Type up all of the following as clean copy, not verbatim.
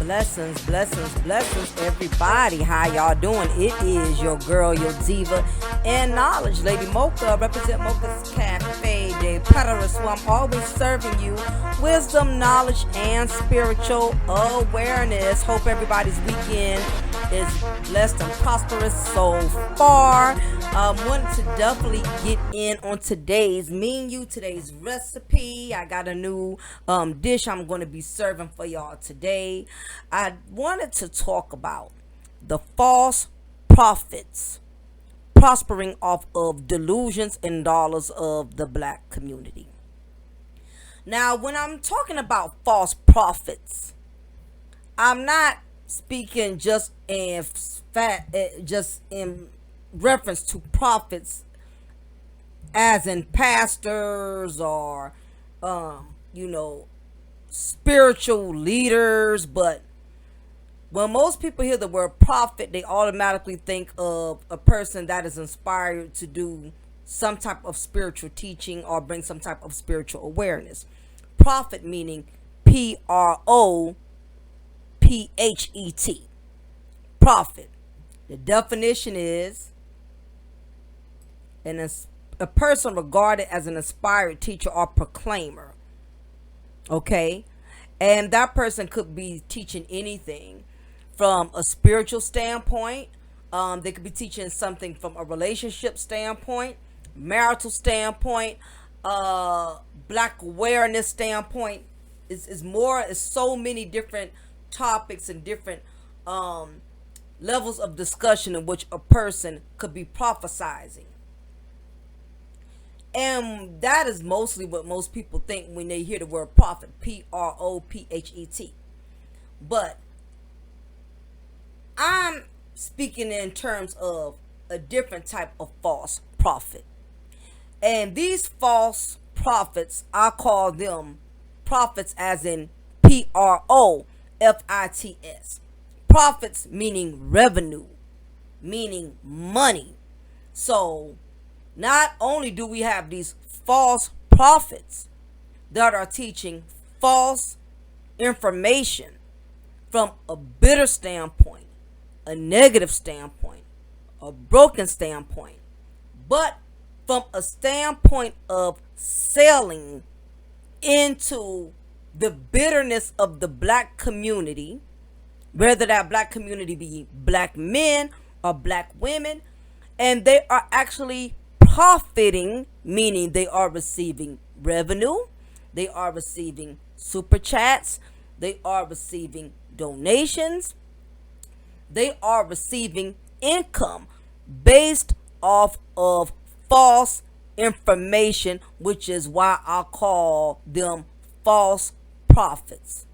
Blessings, blessings, blessings, everybody. How y'all doing? It is your girl, your diva, and knowledge, Lady Mocha. Represent Mocha's Cafe de Paris, where I'm always serving you wisdom, knowledge, and spiritual awareness. Hope everybody's weekend is blessed and prosperous so far. Wanted to definitely get in on today's menu, today's recipe. I got a new dish I'm going to be serving for y'all today. I wanted to talk about the false prophets prospering off of delusions and dollars of the black community. Now, when I'm talking about false prophets, I'm not speaking just in reference to prophets as in pastors or spiritual leaders, but when most people hear the word prophet, they automatically think of a person that is inspired to do some type of spiritual teaching or bring some type of spiritual awareness. Prophet meaning Prophet. Prophet. The definition is a person regarded as an inspired teacher or proclaimer. Okay? And that person could be teaching anything from a spiritual standpoint. They could be teaching something from a relationship standpoint, marital standpoint, black awareness standpoint. It's so many different topics and different levels of discussion in which a person could be prophesizing. And that is mostly what most people think when they hear the word prophet, Prophet. But I'm speaking in terms of a different type of false prophet. And these false prophets, I call them prophets as in Profits. Profits meaning revenue, meaning money. So not only do we have these false prophets that are teaching false information from a bitter standpoint, a negative standpoint, a broken standpoint, but from a standpoint of selling into the bitterness of the black community, whether that black community be black men or black women, and they are actually profiting, meaning they are receiving revenue, they are receiving super chats, they are receiving donations, they are receiving income based off of false information, which is why I call them false prophets.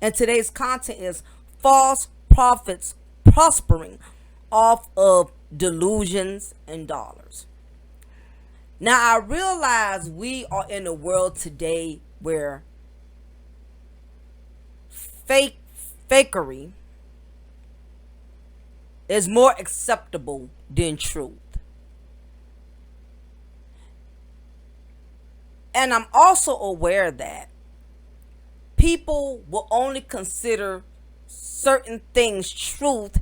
And today's content is false prophets prospering off of delusions and dollars. Now, I realize we are in a world today where fakery is more acceptable than truth. And I'm also aware that people will only consider certain things truth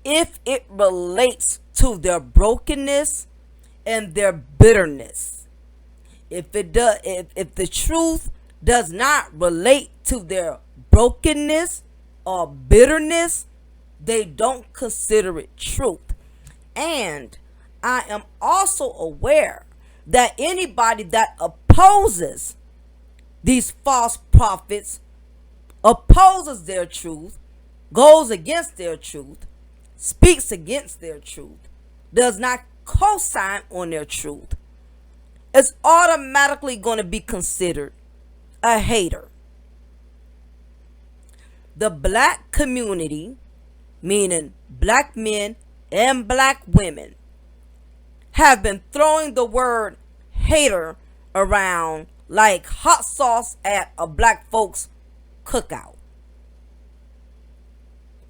if it relates to their brokenness and their bitterness. If the truth does not relate to their brokenness or bitterness, they don't consider it truth. And I am also aware that anybody that opposes these false prophets, opposes their truth, goes against their truth, speaks against their truth, does not co-sign on their truth, is automatically going to be considered a hater. The black community, meaning black men and black women, have been throwing the word hater around like hot sauce at a black folks cookout.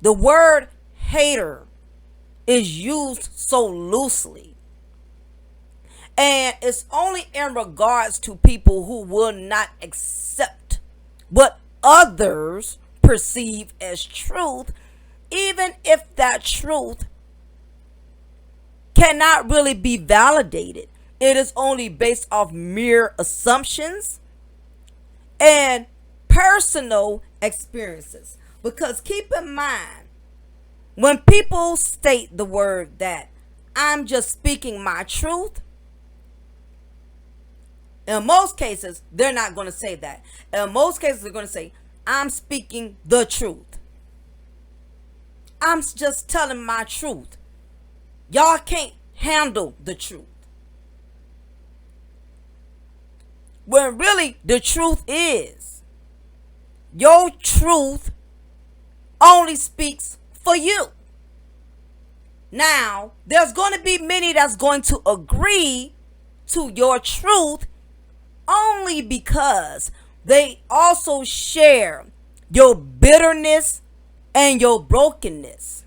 The word hater is used so loosely, and it's only in regards to people who will not accept what others perceive as truth, even if that truth cannot really be validated. It is only based off mere assumptions and personal experiences. Because keep in mind, when people state the word that I'm just speaking my truth, in most cases, they're not going to say that. In most cases, they're going to say, I'm speaking the truth. I'm just telling my truth. Y'all can't handle the truth. When really the truth is, your truth only speaks for you. Now, there's going to be many that's going to agree to your truth only because they also share your bitterness and your brokenness.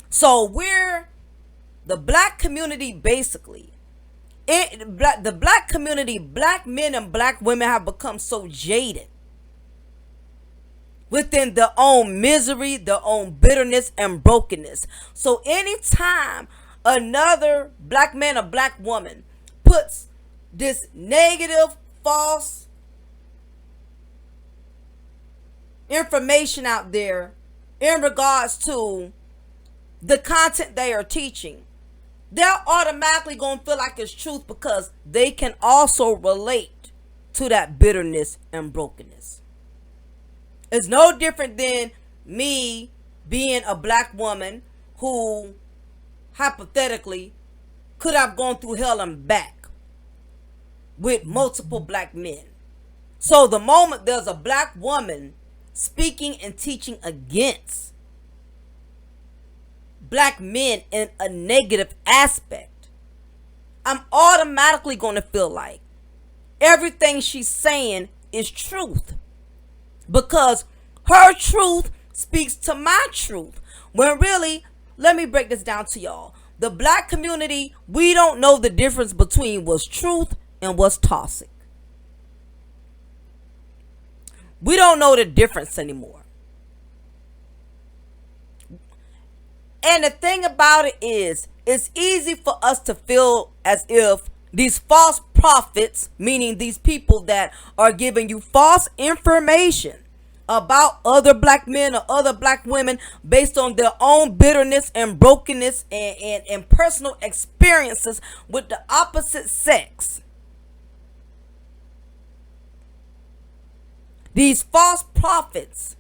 So the black community basically, the black community, black men and black women have become so jaded within their own misery, their own bitterness and brokenness. So anytime another black man or black woman puts this negative, false information out there in regards to the content they are teaching, they're automatically going to feel like it's truth because they can also relate to that bitterness and brokenness. It's no different than me being a black woman who hypothetically could have gone through hell and back with multiple black men. So the moment there's a black woman speaking and teaching against black men in a negative aspect, I'm automatically going to feel like everything she's saying is truth, because her truth speaks to my truth. When really, let me break this down to y'all. The black community, we don't know the difference between what's truth and what's toxic. We don't know the difference anymore. And the thing about it is, it's easy for us to feel as if these false prophets, meaning these people that are giving you false information about other black men or other black women based on their own bitterness and brokenness and personal experiences with the opposite sex. These false prophets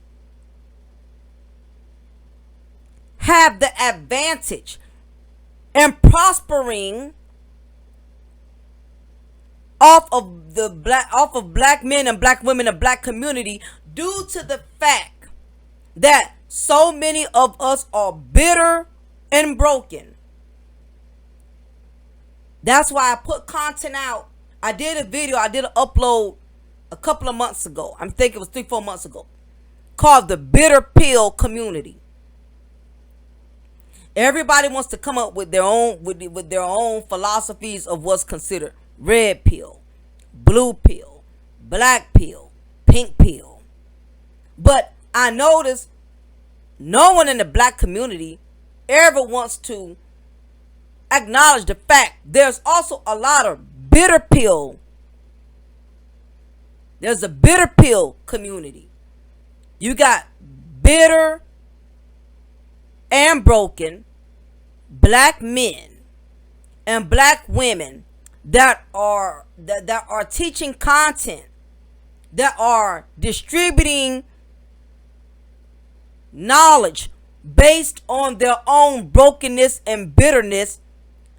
have the advantage in prospering off of black men and black women and black community due to the fact that so many of us are bitter and broken. That's why I put content out. I did an upload a couple of months ago. I'm thinking it was 3-4 months ago, called the Bitter Pill Community. Everybody wants to come up with their own with their own philosophies of what's considered red pill, blue pill, black pill, pink pill. But I noticed no one in the black community ever wants to acknowledge the fact there's also a lot of bitter pill. There's a bitter pill community. You got bitter and broken black men and black women that are teaching content, that are distributing knowledge based on their own brokenness and bitterness.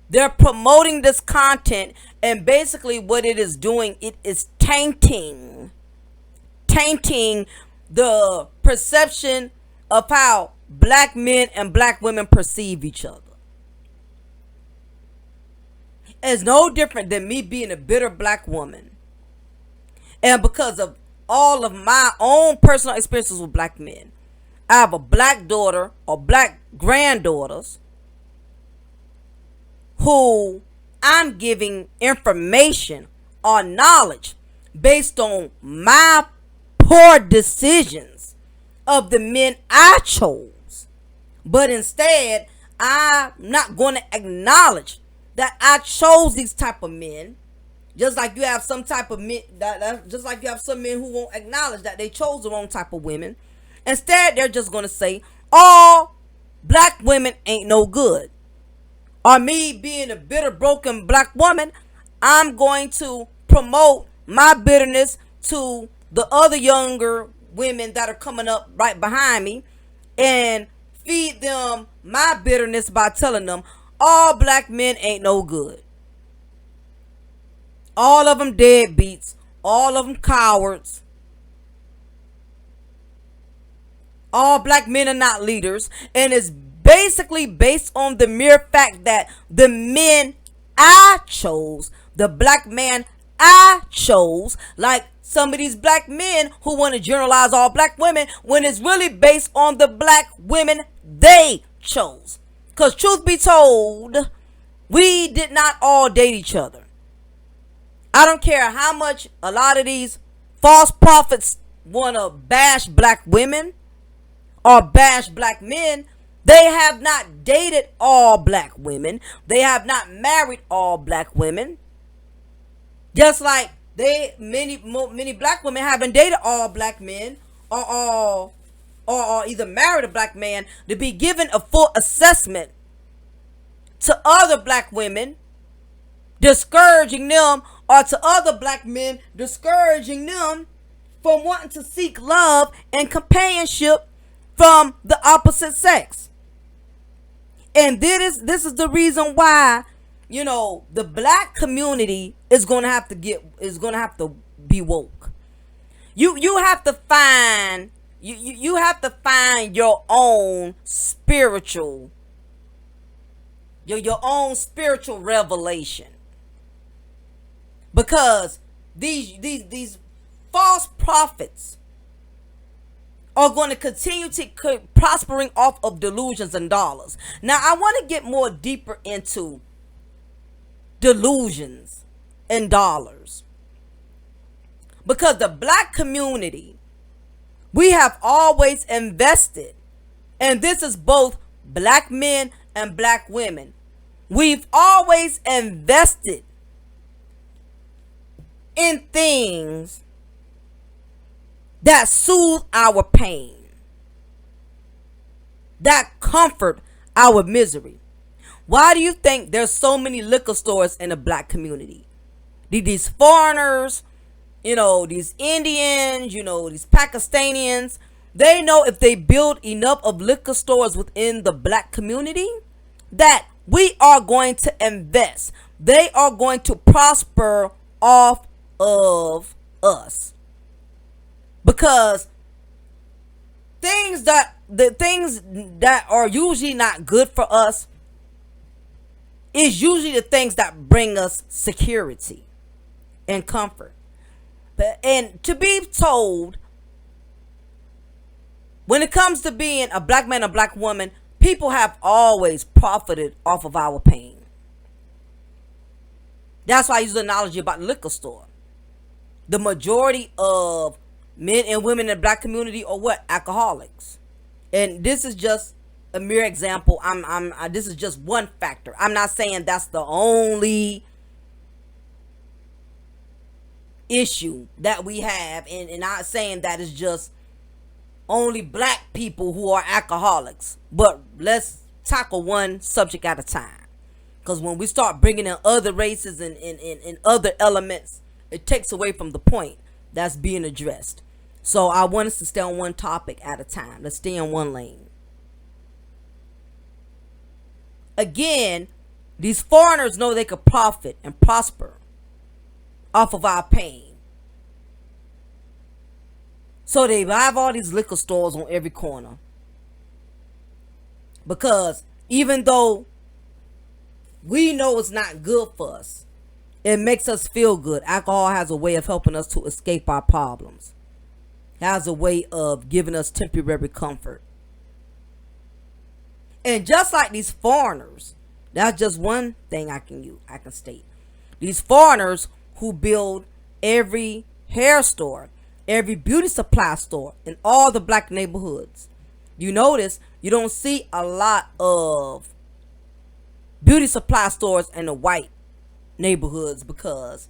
They're promoting this content, and basically what it is doing, it is tainting the perception of how black men and black women perceive each other. It's no different than me being a bitter black woman, and because of all of my own personal experiences with black men, I have a black daughter or black granddaughters who I'm giving information or knowledge based on my poor decisions of the men I chose. But instead, I'm not going to acknowledge that I chose these type of men. Just like you have some type of men, just like you have some men who won't acknowledge that they chose the wrong type of women. Instead, they're just going to say, all black women ain't no good. Or me being a bitter, broken black woman, I'm going to promote my bitterness to the other younger women that are coming up right behind me and feed them my bitterness by telling them all black men ain't no good. All of them deadbeats. All of them cowards. All black men are not leaders. And it's basically based on the mere fact that the men I chose, the black man I chose, like some of these black men who want to generalize all black women, when it's really based on the black women they chose. Because truth be told, we did not all date each other. I don't care how much a lot of these false prophets want to bash black women or bash black men. They have not dated all black women. They have not married all black women. Just like many black women haven't dated all black men or either married a black man to be given a full assessment to other black women, discouraging them, or to other black men, discouraging them from wanting to seek love and companionship from the opposite sex. And this is the reason why, the black community is going to have to be woke. You have to find you have to find your own spiritual your own spiritual revelation. Because these false prophets are going to continue to prospering off of delusions and dollars. Now, I want to get more deeper into delusions and dollars. Because the black community, we have always invested, and this is both black men and black women. We've always invested in things that soothe our pain, that comfort our misery. Why do you think there's so many liquor stores in the black community? These foreigners, these Indians, these Pakistanians, they know if they build enough of liquor stores within the black community, that we are going to invest. They are going to prosper off of us. Because the things that are usually not good for us is usually the things that bring us security and comfort. And to be told, when it comes to being a black man or black woman, people have always profited off of our pain. That's why I use the analogy about the liquor store. The majority of men and women in the black community are what? Alcoholics. And this is just a mere example. This is just one factor. I'm not saying that's the only issue that we have, and not saying that it's just only black people who are alcoholics. But let's tackle one subject at a time. Because when we start bringing in other races and other elements, it takes away from the point that's being addressed. So I want us to stay on one topic at a time. Let's stay in one lane. Again, these foreigners know they could profit and prosper off of our pain. So they have all these liquor stores on every corner. Because even though we know it's not good for us, it makes us feel good. Alcohol has a way of helping us to escape our problems. It has a way of giving us temporary comfort. And just like these foreigners, that's just one thing I can state. These foreigners who build every hair store, every beauty supply store in all the black neighborhoods. You notice you don't see a lot of beauty supply stores in the white neighborhoods because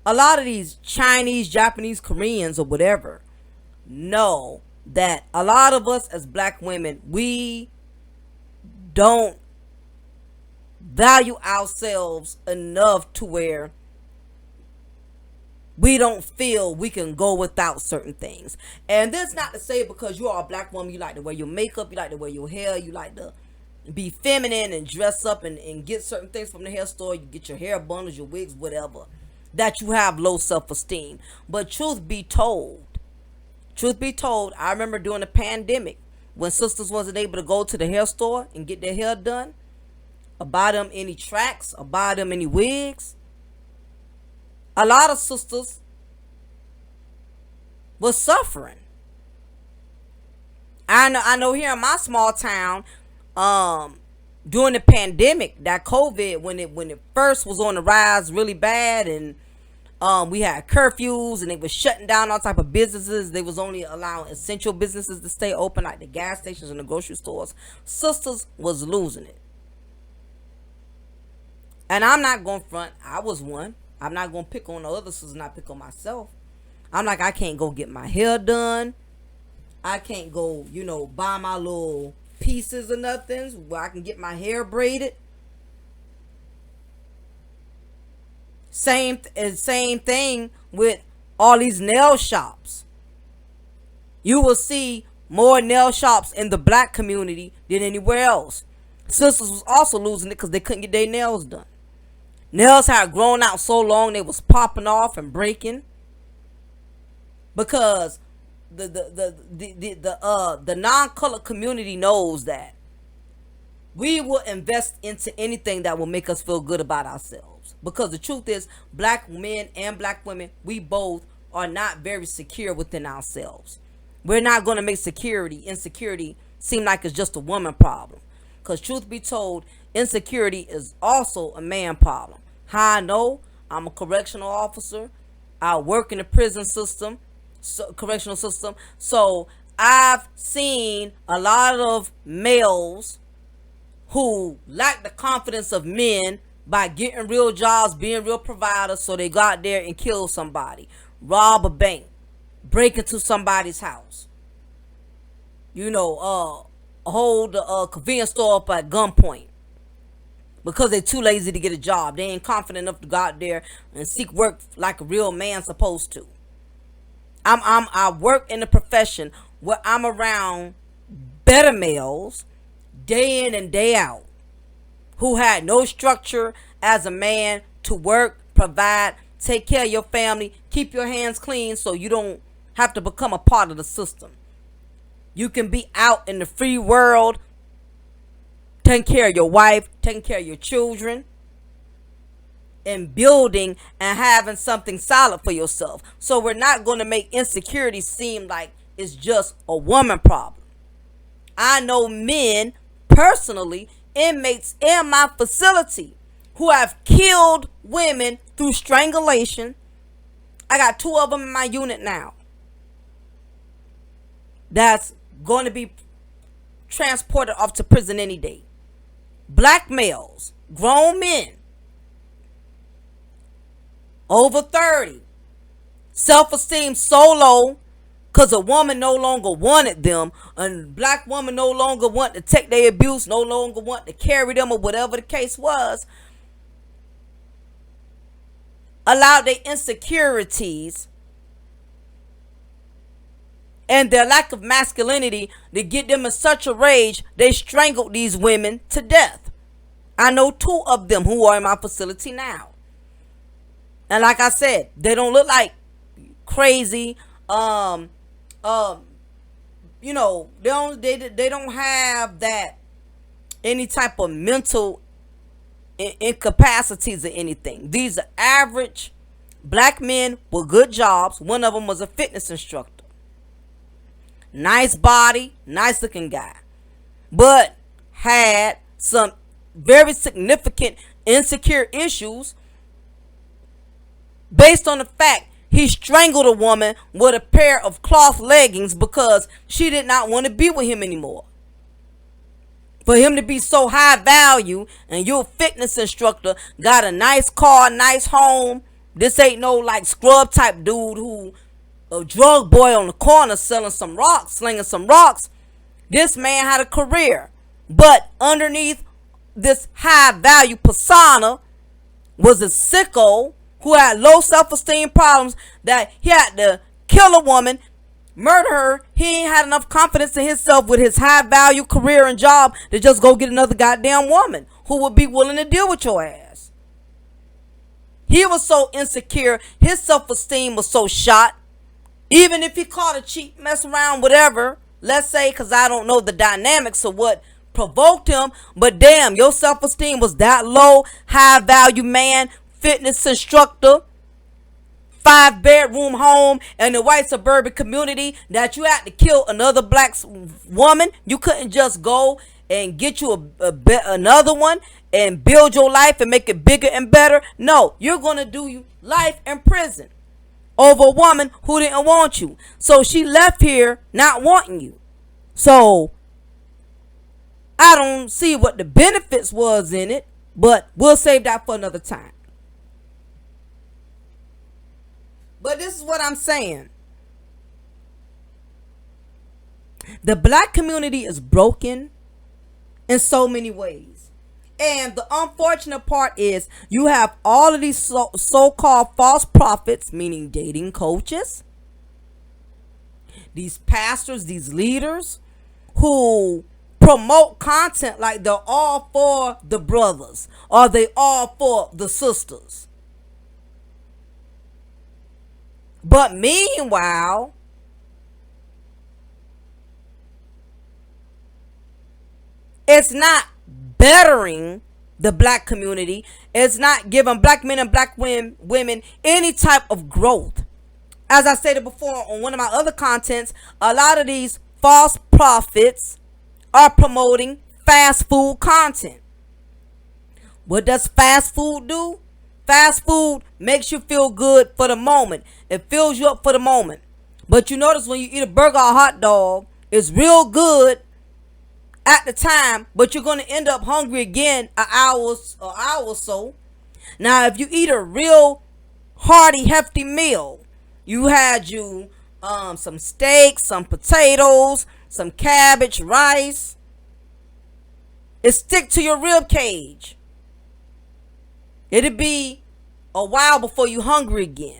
a lot of these Chinese, Japanese, Koreans, or whatever know that a lot of us as black women, we don't value ourselves enough to where we don't feel we can go without certain things. And that's not to say because you are a black woman, you like to wear your makeup, you like to wear your hair, you like to be feminine and dress up and get certain things from the hair store, you get your hair bundles, your wigs, whatever, that you have low self-esteem. But truth be told, I remember during the pandemic when sisters wasn't able to go to the hair store and get their hair done, or buy them any tracks, or buy them any wigs. A lot of sisters was suffering. I know here in my small town, during the pandemic, that COVID, when it first was on the rise really bad, and we had curfews and they was shutting down all type of businesses. They was only allowing essential businesses to stay open, like the gas stations and the grocery stores. Sisters was losing it. And I'm not going to front. I was one. I'm not going to pick on the other sisters, not pick on myself. I'm like, I can't go get my hair done. I can't go, buy my little pieces or nothing where I can get my hair braided. Same thing with all these nail shops. You will see more nail shops in the black community than anywhere else. Sisters was also losing it because they couldn't get their nails done. Nails had grown out so long they was popping off and breaking because the non-colored community knows that we will invest into anything that will make us feel good about ourselves. Because the truth is, black men and black women, we both are not very secure within ourselves. We're not going to make insecurity seem like it's just a woman problem. Because truth be told, insecurity is also a man problem. How I know? I'm a correctional officer. I work in the prison system, correctional system. So I've seen a lot of males who lack the confidence of men by getting real jobs, being real providers, so they go out there and kill somebody, rob a bank, break into somebody's house, hold a convenience store up at gunpoint because they're too lazy to get a job. They ain't confident enough to go out there and seek work like a real man supposed to. I work in a profession where I'm around better males day in and day out who had no structure as a man to work, provide, take care of your family, keep your hands clean so you don't have to become a part of the system. You can be out in the free world, taking care of your wife, taking care of your children, and building and having something solid for yourself. So we're not going to make insecurity seem like it's just a woman problem. I know men, personally, inmates in my facility who have killed women through strangulation. I got 2 of them in my unit now that's going to be transported off to prison any day. Black males, grown men, over 30, self-esteem so low because a woman no longer wanted them, a black woman no longer wanted to take their abuse, no longer wanted to carry them, or whatever the case was, allowed their insecurities and their lack of masculinity to get them in such a rage, they strangled these women to death. I know 2 of them who are in my facility now. And like I said, they don't look like crazy. They don't have that any type of mental incapacities or anything. These are average black men with good jobs. One of them was a fitness instructor. Nice body, nice looking guy, but had some very significant insecure issues based on the fact he strangled a woman with a pair of cloth leggings because she did not want to be with him anymore. For him to be so high value, and you're a fitness instructor, got a nice car, nice home. This ain't no like scrub type dude who a drug boy on the corner selling some rocks, slinging some rocks. This man had a career, but underneath this high value persona was a sicko who had low self-esteem problems, that he had to kill a woman, murder her. He ain't had enough confidence in himself with his high value career and job to just go get another goddamn woman who would be willing to deal with your ass. He was so insecure, his self-esteem was so shot. Even if he caught a cheat, mess around, whatever, let's say, because I don't know the dynamics of what provoked him, but damn, your self-esteem was that low, high value man, fitness instructor, 5-bedroom home in the white suburban community, that you had to kill another black woman. You couldn't just go and get you another one and build your life and make it bigger and better. No, you're going to do life in prison over a woman who didn't want you. So she left here not wanting you. So I don't see what the benefits was in it, but we'll save that for another time. But this is what I'm saying. The black community is broken in so many ways. And the unfortunate part is you have all of these so-called false prophets, meaning dating coaches, these pastors, these leaders who promote content like they're all for the brothers or they all for the sisters. But meanwhile, it's not bettering the black community. It's not giving black men and black women any type of growth. As I stated before on one of my other contents, a lot of these false prophets are promoting fast food content. What does fast food do? Fast food makes you feel good for the moment. It fills you up for the moment. But you notice when you eat a burger or a hot dog, it's real good at the time, but you're going to end up hungry again an hour or so. Now, if you eat a real hearty, hefty meal, you had some steak, some potatoes, some cabbage, rice, it stick to your rib cage. It'll be a while before you hungry again.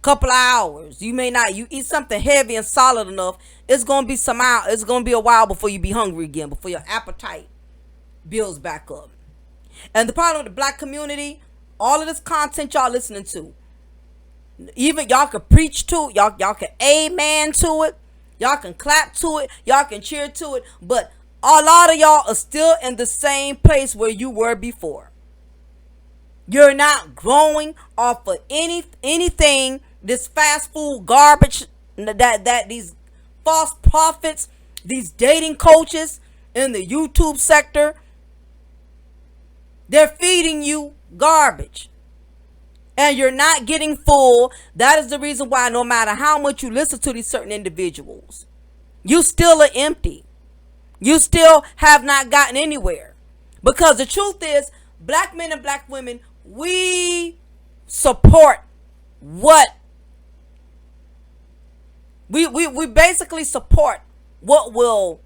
Couple of hours. You may not. You eat something heavy and solid enough, it's gonna be it's gonna be a while before you be hungry again, before your appetite builds back up. And the problem with the black community, all of this content y'all listening to, even y'all can preach to it, y'all can amen to it, y'all can clap to it, y'all can cheer to it, but a lot of y'all are still in the same place where you were before. You're not growing off of anything. This fast food garbage that these false prophets, these dating coaches in the YouTube sector, they're feeding you garbage. And you're not getting full. That is the reason why no matter how much you listen to these certain individuals, you still are empty. You still have not gotten anywhere. Because the truth is, black men and black women, we support what we basically support what will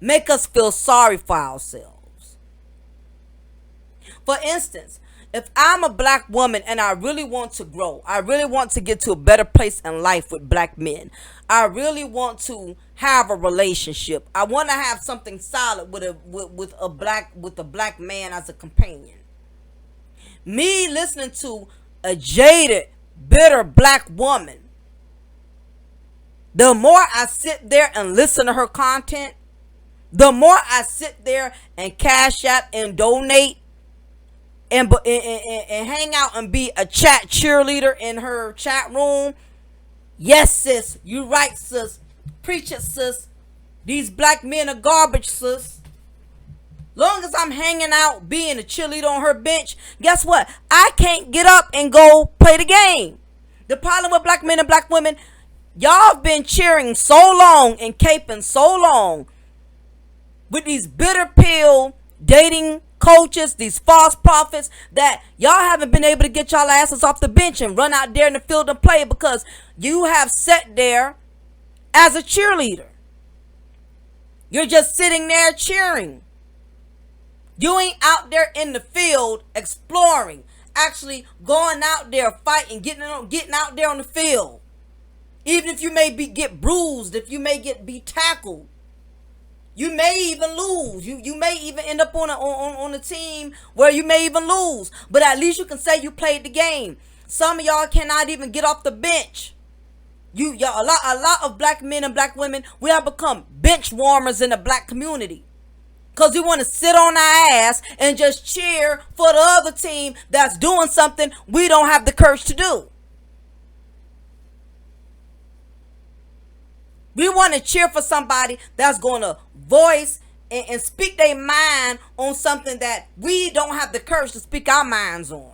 make us feel sorry for ourselves. For instance, if I'm a black woman and I really want to grow, I really want to get to a better place in life with black men, I really want to have a relationship, I want to have something solid with a black man as a companion. Me listening to a jaded, bitter black woman, the more I sit there and listen to her content, the more I sit there and cash out and donate and hang out and be a chat cheerleader in her chat room. Yes, sis, you right, sis. Preach it, sis. These black men are garbage, sis. Long as I'm hanging out being a cheerleader on her bench, guess what? I can't get up and go play the game. The problem with black men and black women, y'all have been cheering so long and caping so long with these bitter pill dating coaches, these false prophets, that y'all haven't been able to get y'all asses off the bench and run out there in the field and play, because you have sat there as a cheerleader. You're just sitting there cheering. You ain't out there in the field exploring, actually going out there fighting, getting out there on the field. Even if you may get bruised, if you may be tackled, you may even lose. You may even end up on a team where you may even lose. But at least you can say you played the game. Some of y'all cannot even get off the bench. A lot of black men and black women, we have become bench warmers in the black community. Because we want to sit on our ass and just cheer for the other team that's doing something we don't have the courage to do. We want to cheer for somebody that's going to voice and speak their mind on something that we don't have the courage to speak our minds on.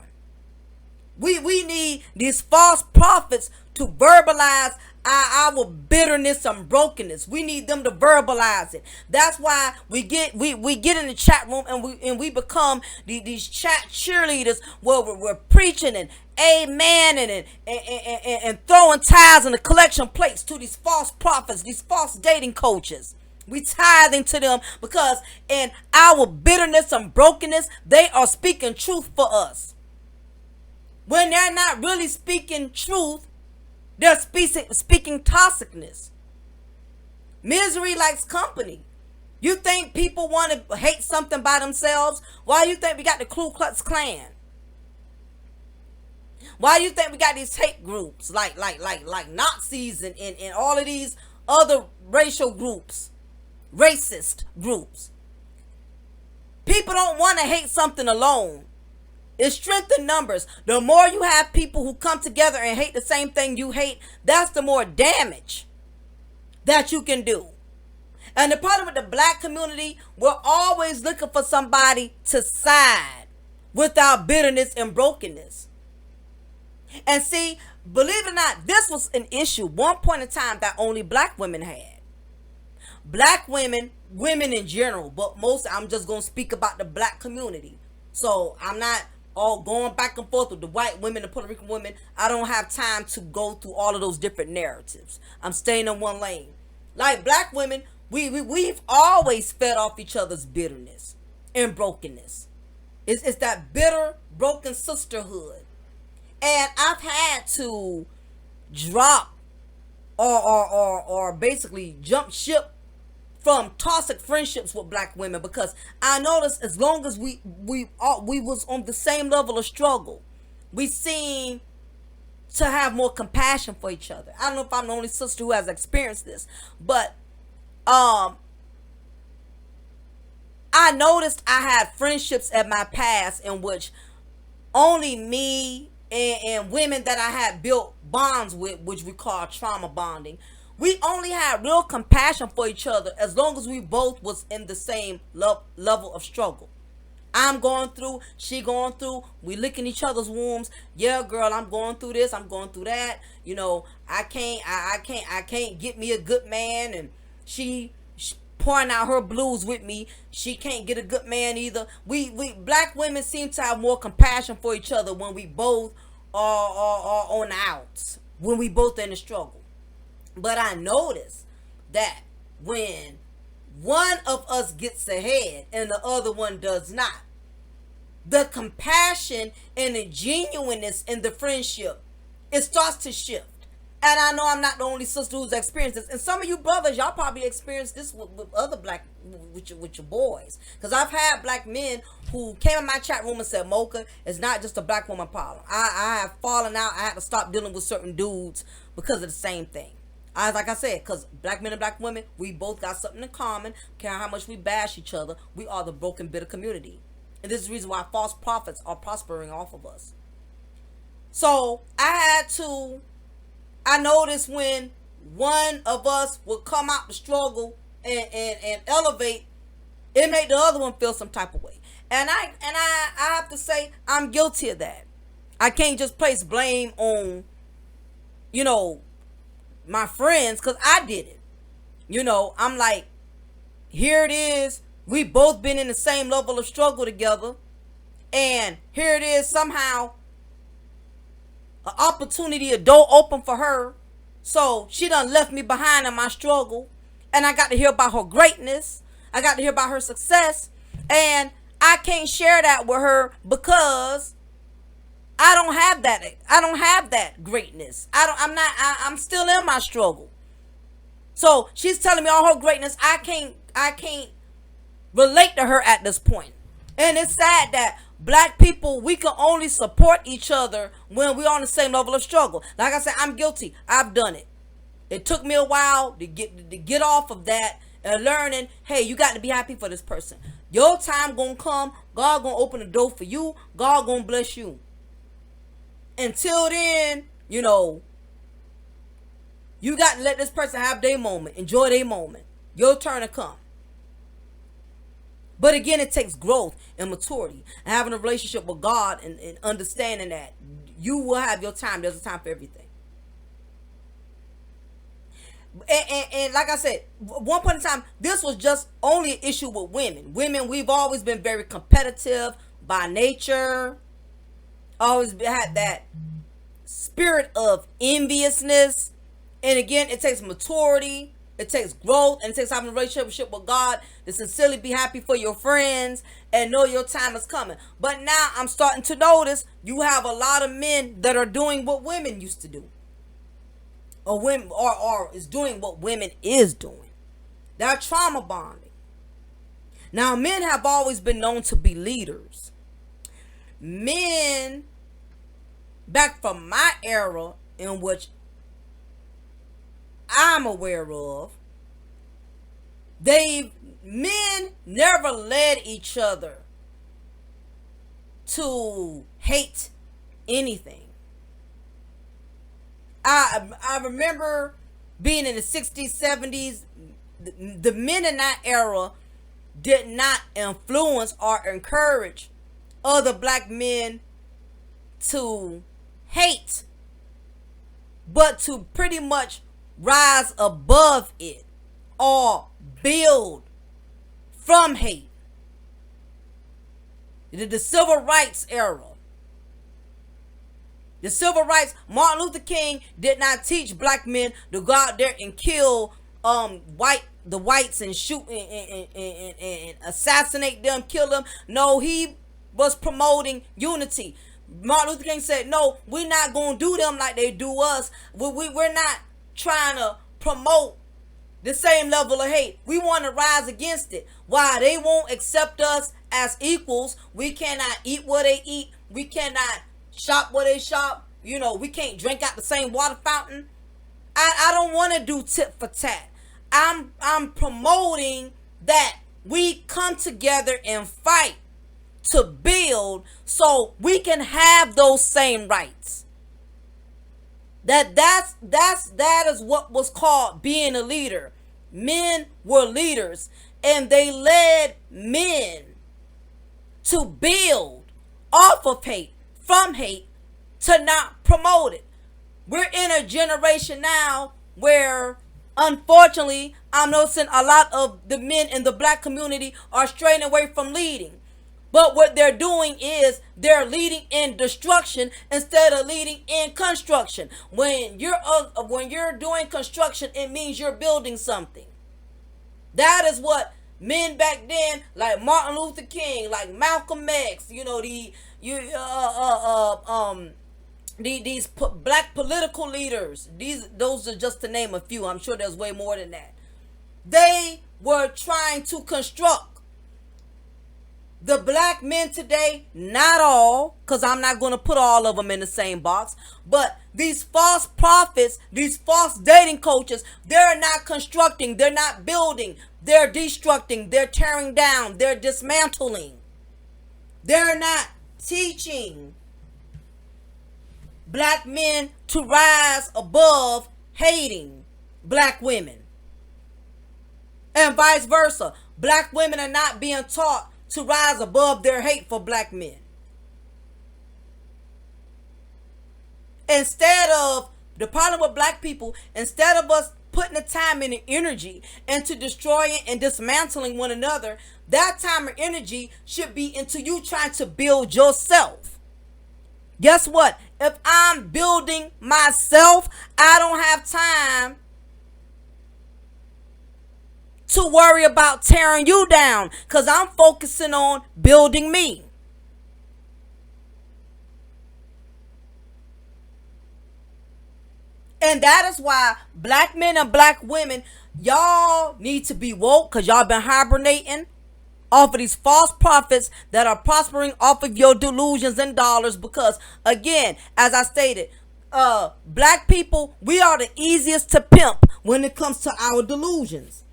We need these false prophets to verbalize our bitterness and brokenness. We need them to verbalize it. That's why we get in the chat room and we become these chat cheerleaders where we're preaching and amen and throwing ties in the collection plates to these false prophets, these false dating coaches. We tithing to them because in our bitterness and brokenness, they are speaking truth for us. When they're not really speaking truth, they're speaking toxicness. Misery likes company. You think people want to hate something by themselves? Why do you think we got the Ku Klux Klan? Why do you think we got these hate groups like Nazis and all of these other racial groups, racist groups? People don't want to hate something alone. It's strength in numbers. The more you have people who come together and hate the same thing you hate, that's the more damage that you can do. And the problem with the black community, we're always looking for somebody to side with our bitterness and brokenness. And see, believe it or not, this was an issue, one point in time, that only black women had. Black women in general, but I'm just going to speak about the black community. So I'm not all going back and forth with the white women, the Puerto Rican women. I don't have time to go through all of those different narratives. I'm staying in one lane. Like black women, we've always fed off each other's bitterness and brokenness. It's that bitter, broken sisterhood. And I've had to drop or basically jump ship from toxic friendships with black women, because I noticed as long as we was on the same level of struggle, we seem to have more compassion for each other. I don't know if I'm the only sister who has experienced this, but I noticed I had friendships at my past in which only me and women that I had built bonds with, which we call trauma bonding, we only had real compassion for each other as long as we both was in the same level of struggle. I'm going through, she going through, we licking each other's wounds. Yeah, girl, I'm going through this, I'm going through that. You know, I can't get me a good man, and she pouring out her blues with me. She can't get a good man either. We black women seem to have more compassion for each other when we both are on the outs, when we both in the struggle. But I noticed that when one of us gets ahead and the other one does not, the compassion and the genuineness in the friendship, it starts to shift. And I know I'm not the only sister who's experienced this. And some of you brothers, y'all probably experienced this with other black, with your boys. Because I've had black men who came in my chat room and said, Mocha, it's not just a black woman problem. I have fallen out. I had to stop dealing with certain dudes because of the same thing. Like I said, because black men and black women, we both got something in common. Care how much we bash each other, we are the broken, bitter community. And this is the reason why false prophets are prospering off of us. So I noticed when one of us would come out the struggle and elevate, it made the other one feel some type of way. And I have to say, I'm guilty of that. I can't just place blame on you know, my friends, because I did it. You know, I'm like, here it is. We both been in the same level of struggle together. And here it is, somehow, an opportunity, a door open for her. So she done left me behind in my struggle. And I got to hear about her greatness. I got to hear about her success. And I can't share that with her because I don't have that. I don't have that greatness. I'm still in my struggle. So she's telling me all her greatness. I can't relate to her at this point. And it's sad that black people, we can only support each other when we're on the same level of struggle. Like I said, I'm guilty. I've done it. It took me a while to get off of that and learning, hey, you got to be happy for this person. Your time gonna come. God gonna open the door for you. God gonna bless you. Until then, you know, you got to let this person have their moment. Enjoy their moment. Your turn to come. But again, it takes growth and maturity. And having a relationship with God and understanding that you will have your time. There's a time for everything. And like I said, one point in time, this was just only an issue with women. Women, we've always been very competitive by nature. Always had that spirit of enviousness. And again, it takes maturity, it takes growth, and it takes having a relationship with God to sincerely be happy for your friends and know your time is coming. But now I'm starting to notice you have a lot of men that are doing what women used to do. Or women or is doing what women is doing. They're trauma bonding. Now, men have always been known to be leaders. Men, back from my era, in which I'm aware of, men never led each other to hate anything. I remember being in the 60s, 70s, the men in that era did not influence or encourage other black men to hate, but to pretty much rise above it or build from hate. The civil rights era. The civil rights, Martin Luther King did not teach black men to go out there and kill the whites and shoot and assassinate them, kill them. No, he was promoting unity. Martin Luther King said, no, we're not going to do them like they do us. We're not trying to promote the same level of hate. We want to rise against it. Why? They won't accept us as equals. We cannot eat what they eat. We cannot shop where they shop. You know, we can't drink out the same water fountain. I don't want to do tit for tat. I'm promoting that we come together and fight to build so we can have those same rights. That is what was called being a leader. Men were leaders, and they led men to build off of hate, from hate, to not promote it. We're in a generation now where, unfortunately, I'm noticing a lot of the men in the black community are straying away from leading. But what they're doing is they're leading in destruction instead of leading in construction. When you're doing construction, it means you're building something. That is what men back then, like Martin Luther King, like Malcolm X, you know, these black political leaders. Those are just to name a few. I'm sure there's way more than that. They were trying to construct. The black men today, not all, because I'm not going to put all of them in the same box, but these false prophets, these false dating coaches, they're not constructing, they're not building, they're destructing, they're tearing down, they're dismantling. They're not teaching black men to rise above hating black women. And vice versa. Black women are not being taught to rise above their hate for black men. Instead of The problem with black people, instead of us putting the time and the energy into destroying and dismantling one another, that time or energy should be into you trying to build yourself. Guess what? If I'm building myself, I don't have time to worry about tearing you down, because I'm focusing on building me. And that is why black men and black women, y'all need to be woke, because y'all been hibernating off of these false prophets that are prospering off of your delusions and dollars. Because again, as I stated, black people, we are the easiest to pimp when it comes to our delusions.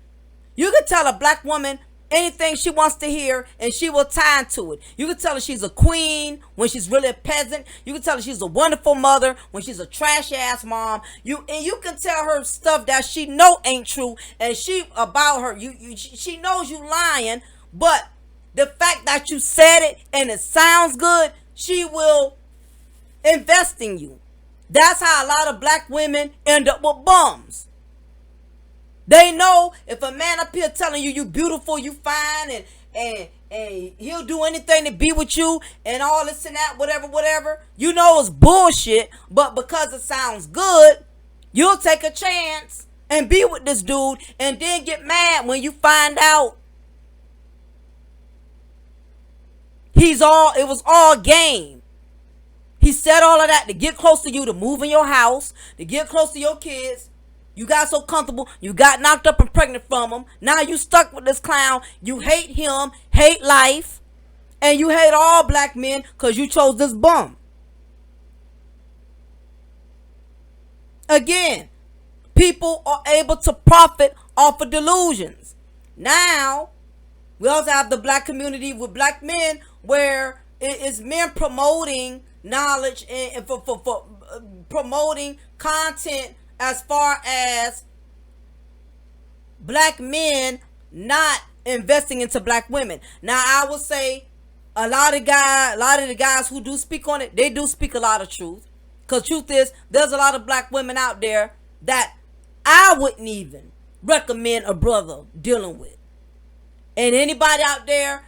You can tell a black woman anything she wants to hear and she will tie into it. You can tell her she's a queen when she's really a peasant. You can tell her she's a wonderful mother when she's a trash ass mom. You can tell her stuff that she know ain't true, and she about her. She knows you lying, but the fact that you said it and it sounds good, she will invest in you. That's how a lot of black women end up with bums. They know if a man up here telling you beautiful, you fine, and he'll do anything to be with you and all this and that, whatever, you know it's bullshit, but because it sounds good, you'll take a chance and be with this dude, and then get mad when you find out it was all game. He said all of that to get close to you, to move in your house, to get close to your kids. You got so comfortable, you got knocked up and pregnant from him. Now you stuck with this clown. You hate him, hate life, and you hate all black men because you chose this bum. Again, people are able to profit off of delusions. Now, we also have the black community with black men, where it is men promoting knowledge and for promoting content, as far as black men not investing into black women. Now, I will say a lot of the guys who do speak on it, they do speak a lot of truth. Because truth is, there's a lot of black women out there that I wouldn't even recommend a brother dealing with. And anybody out there,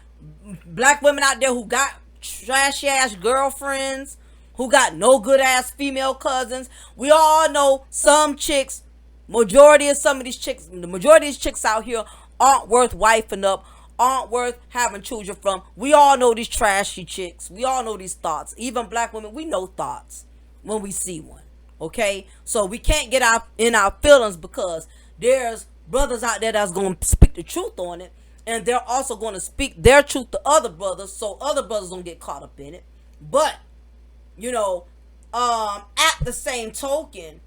black women out there who got trashy ass girlfriends, who got no good ass female cousins. We all know some chicks, the majority of these chicks out here aren't worth wifing up, aren't worth having children from. We all know these trashy chicks. We all know these thoughts. Even black women, we know thoughts when we see one. Okay? So we can't get in our feelings, because there's brothers out there that's going to speak the truth on it. And they're also going to speak their truth to other brothers, so other brothers don't get caught up in it. But at the same token,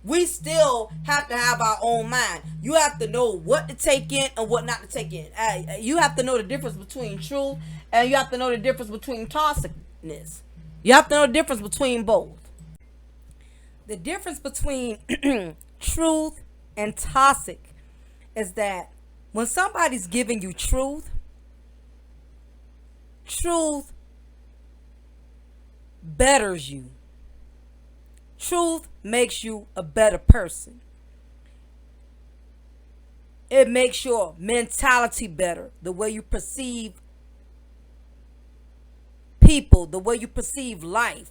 we still have to have our own mind. You have to know what to take in and what not to take in. You have to know the difference between truth, and you have to know the difference between toxicness. You have to know the difference between both. The difference between truth and toxic is that when somebody's giving you truth betters you. Truth makes you a better person. It makes your mentality better. The way you perceive people, the way you perceive life.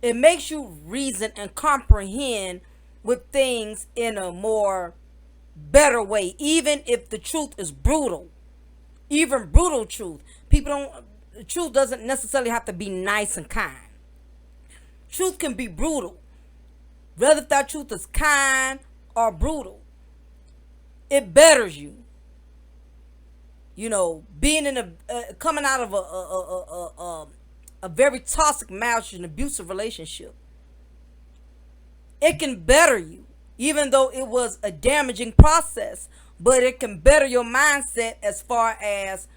It makes you reason and comprehend with things in a more better way, even if the truth is brutal. Even brutal truth. Truth doesn't necessarily have to be nice and kind. Truth can be brutal. Whether if that truth is kind or brutal, it betters you. Being in coming out of a very toxic marriage and abusive relationship, it can better you, even though it was a damaging process. But it can better your mindset as far as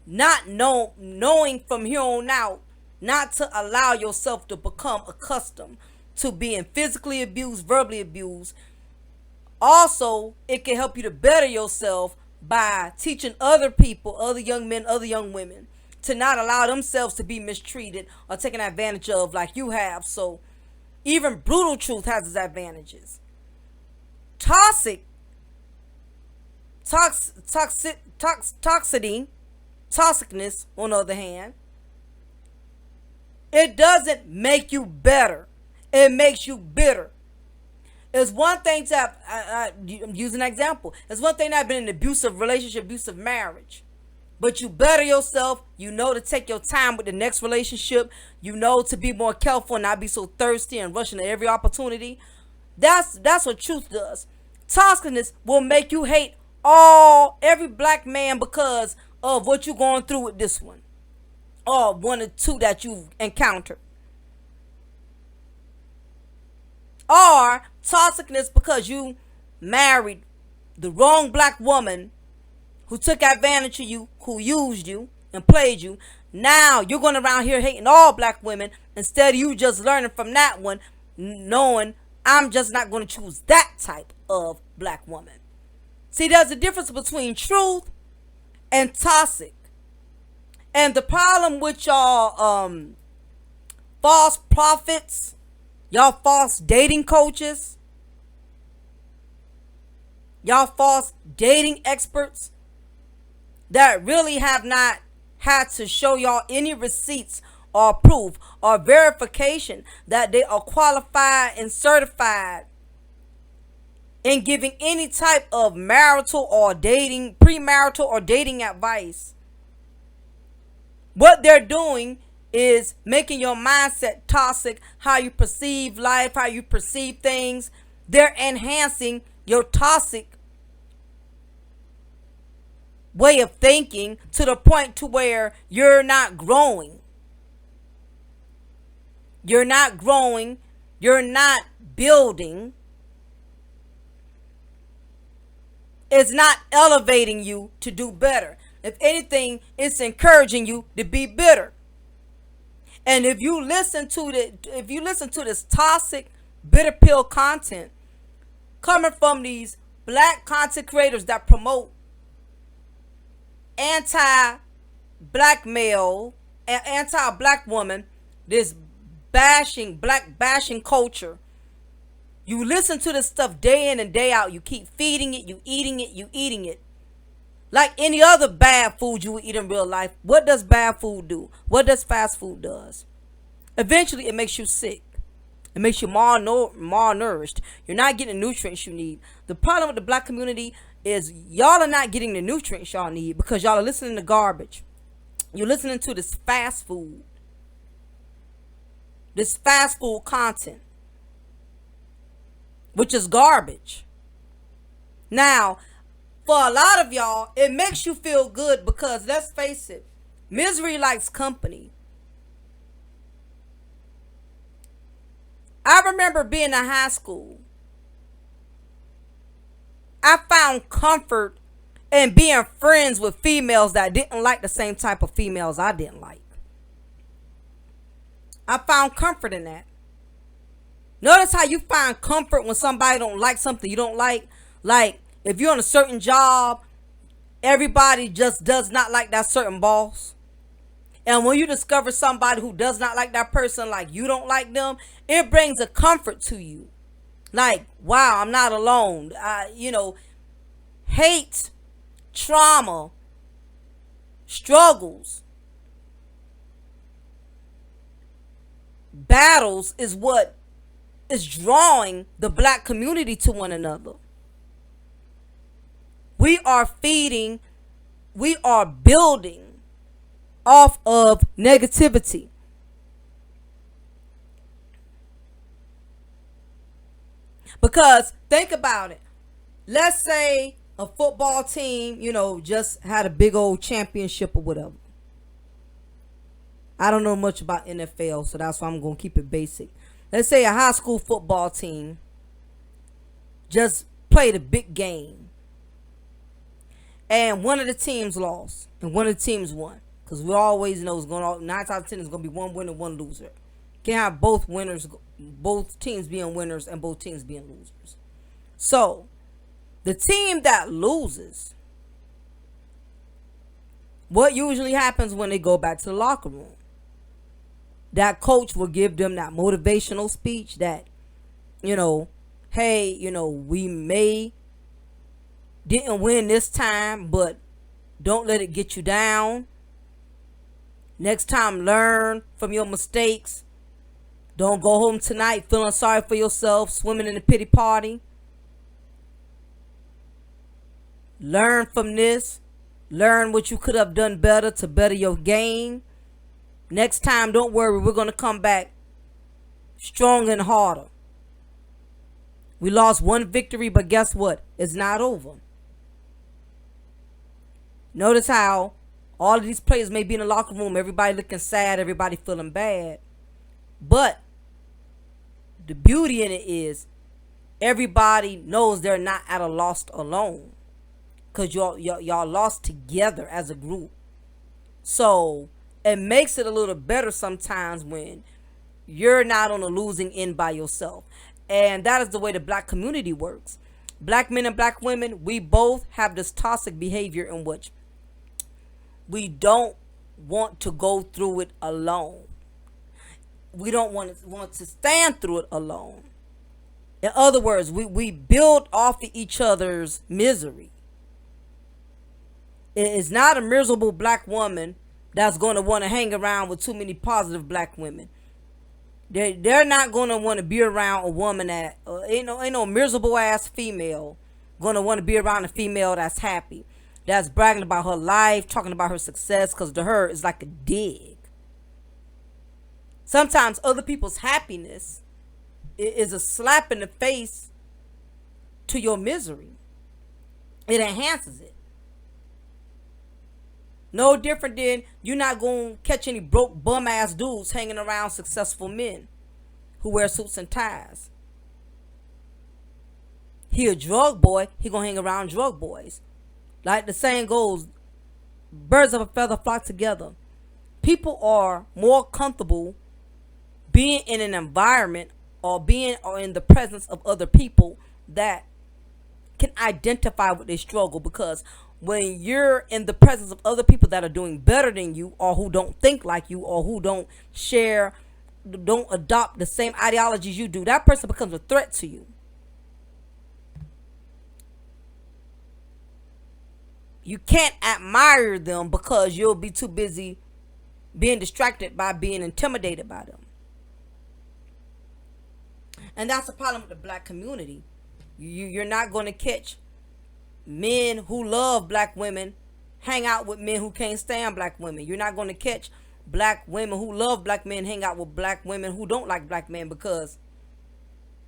not knowing from here on out not to allow yourself to become accustomed to being physically abused, verbally abused. Also, it can help you to better yourself by teaching other people, other young men, other young women, to not allow themselves to be mistreated or taken advantage of like you have. So Even brutal truth has its advantages. Toxic, toxicness, on the other hand, it doesn't make you better. It makes you bitter. It's one thing to have, I'm using an example. It's one thing to have been in an abusive relationship, abusive marriage. But you better yourself. You know to take your time with the next relationship. You know to be more careful and not be so thirsty and rushing to every opportunity. That's what truth does. Toxicness will make you hate every black man because of what you're going through with this one. Or one or two that you've encountered. Or toxicness because you married the wrong black woman who took advantage of you, who used you and played you. Now you're going around here hating all black women instead of you just learning from that one, knowing I'm just not going to choose that type of black woman. See, there's a difference between truth and toxic. And the problem with y'all false prophets, y'all false dating coaches, y'all false dating experts that really have not had to show y'all any receipts or proof or verification that they are qualified and certified in giving any type of marital or dating, premarital or dating advice. What they're doing is making your mindset toxic, how you perceive life, how you perceive things. They're enhancing your toxic way of thinking to the point to where you're not growing. You're not growing. You're not building. It's not elevating you to do better. If anything, it's encouraging you to be bitter. And if you listen to this toxic, bitter pill content coming from these black content creators that promote anti-black male and anti-black woman, this black bashing culture, you listen to this stuff day in and day out. You keep feeding it, you eating it. Like any other bad food you would eat in real life. What does bad food do? What does fast food does? Eventually, it makes you sick. It makes you malnourished. You're not getting the nutrients you need. The problem with the black community is y'all are not getting the nutrients y'all need because y'all are listening to garbage. You're listening to this fast food content, which is garbage. Now, for a lot of y'all, it makes you feel good because, let's face it, misery likes company. I remember being in high school. I found comfort in being friends with females that didn't like the same type of females I didn't like. I found comfort in that. Notice how you find comfort when somebody don't like something you don't like. Like, if you're on a certain job, everybody just does not like that certain boss. And when you discover somebody who does not like that person like you don't like them, it brings a comfort to you. Like, wow, I'm not alone. Hate, trauma, struggles, battles is what is drawing the black community to one another. We are feeding, we are building off of negativity. Because think about it. Let's say a football team, just had a big old championship or whatever. I don't know much about NFL, so that's why I'm going to keep it basic. Let's say a high school football team just played a big game. And one of the teams lost and one of the teams won. Because we always know it's going on. 9 out of 10 is going to be one winner, one loser. Can't have both teams being winners and both teams being losers. So, the team that loses, what usually happens when they go back to the locker room? that coach will give them that motivational speech that, hey, we may didn't win this time, but don't let it get you down. Next time, learn from your mistakes. Don't go home tonight feeling sorry for yourself, swimming in a pity party. Learn from this. Learn what you could have done better to better your game. Next time, don't worry, we're going to come back stronger and harder. We lost one victory, but guess what? It's not over. Notice how all of these players may be in the locker room, everybody looking sad, everybody feeling bad. But the beauty in it is everybody knows they're not at a loss alone. Because y'all lost together as a group. So it makes it a little better sometimes when you're not on a losing end by yourself. And that is the way the black community works. Black men and black women, we both have this toxic behavior in which we don't want to go through it alone. We don't want to stand through it alone. In other words, we build off of each other's misery. It is not a miserable black woman that's going to want to hang around with too many positive black women. They're not going to want to be around a woman that ain't no miserable ass female going to want to be around a female that's happy, that's bragging about her life, talking about her success, because to her it's like a dig. Sometimes other people's happiness is a slap in the face to your misery. It enhances it. No different than you're not going to catch any broke bum ass dudes hanging around successful men who wear suits and ties. He a drug boy, he going to hang around drug boys. Like the saying goes, birds of a feather flock together. People are more comfortable being in an environment or in the presence of other people that can identify with their struggle, because when you're in the presence of other people that are doing better than you, or who don't think like you, or who don't adopt the same ideologies you do, that person becomes a threat to you. You can't admire them because you'll be too busy being distracted by being intimidated by them. And that's the problem with the black community. You're not going to catch men who love black women hang out with men who can't stand black women. You're not going to catch black women who love black men hang out with black women who don't like black men, because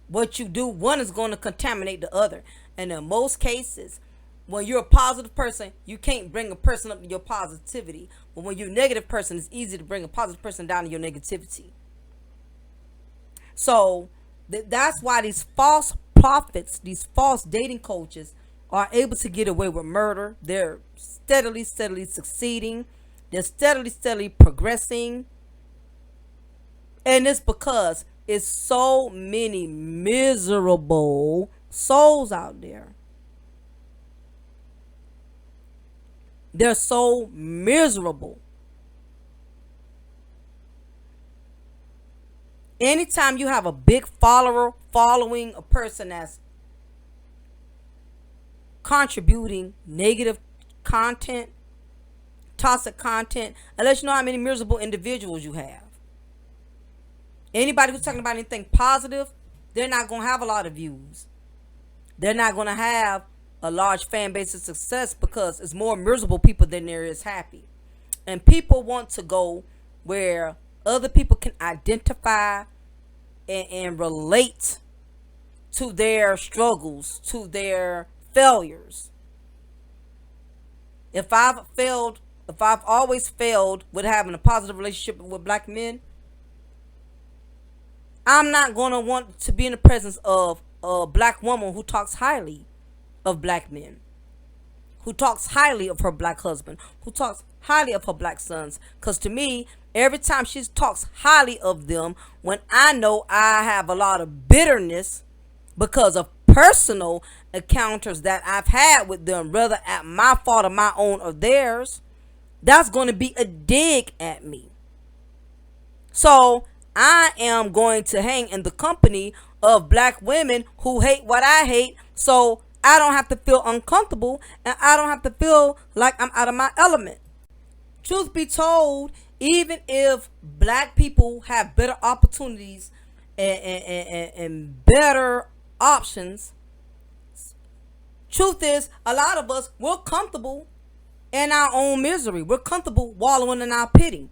what you do, one is going to contaminate the other. And in most cases, when you're a positive person, you can't bring a person up to your positivity. But when you're a negative person, it's easy to bring a positive person down to your negativity. So that's why these false prophets, these false dating coaches are able to get away with murder. They're steadily succeeding. They're steadily progressing. And it's because it's so many miserable souls out there. They're so miserable. Anytime you have a big following a person that's contributing negative content, toxic content, unless you know how many miserable individuals you have. Anybody who's talking about anything positive, they're not going to have a lot of views. They're not going to have a large fan base of success, because it's more miserable people than there is happy. And people want to go where other people can identify and relate to their struggles, to their failures. If I've always failed with having a positive relationship with black men, I'm not going to want to be in the presence of a black woman who talks highly of black men, who talks highly of her black husband, who talks highly of her black sons. Because to me, every time she talks highly of them, when I know I have a lot of bitterness because of personal encounters that I've had with them, whether at my fault or my own or theirs, that's going to be a dig at me. So I am going to hang in the company of black women who hate what I hate, so I don't have to feel uncomfortable and I don't have to feel like I'm out of my element. Truth be told, even if black people have better opportunities and better options, truth is, a lot of us, we're comfortable in our own misery. We're comfortable wallowing in our pity.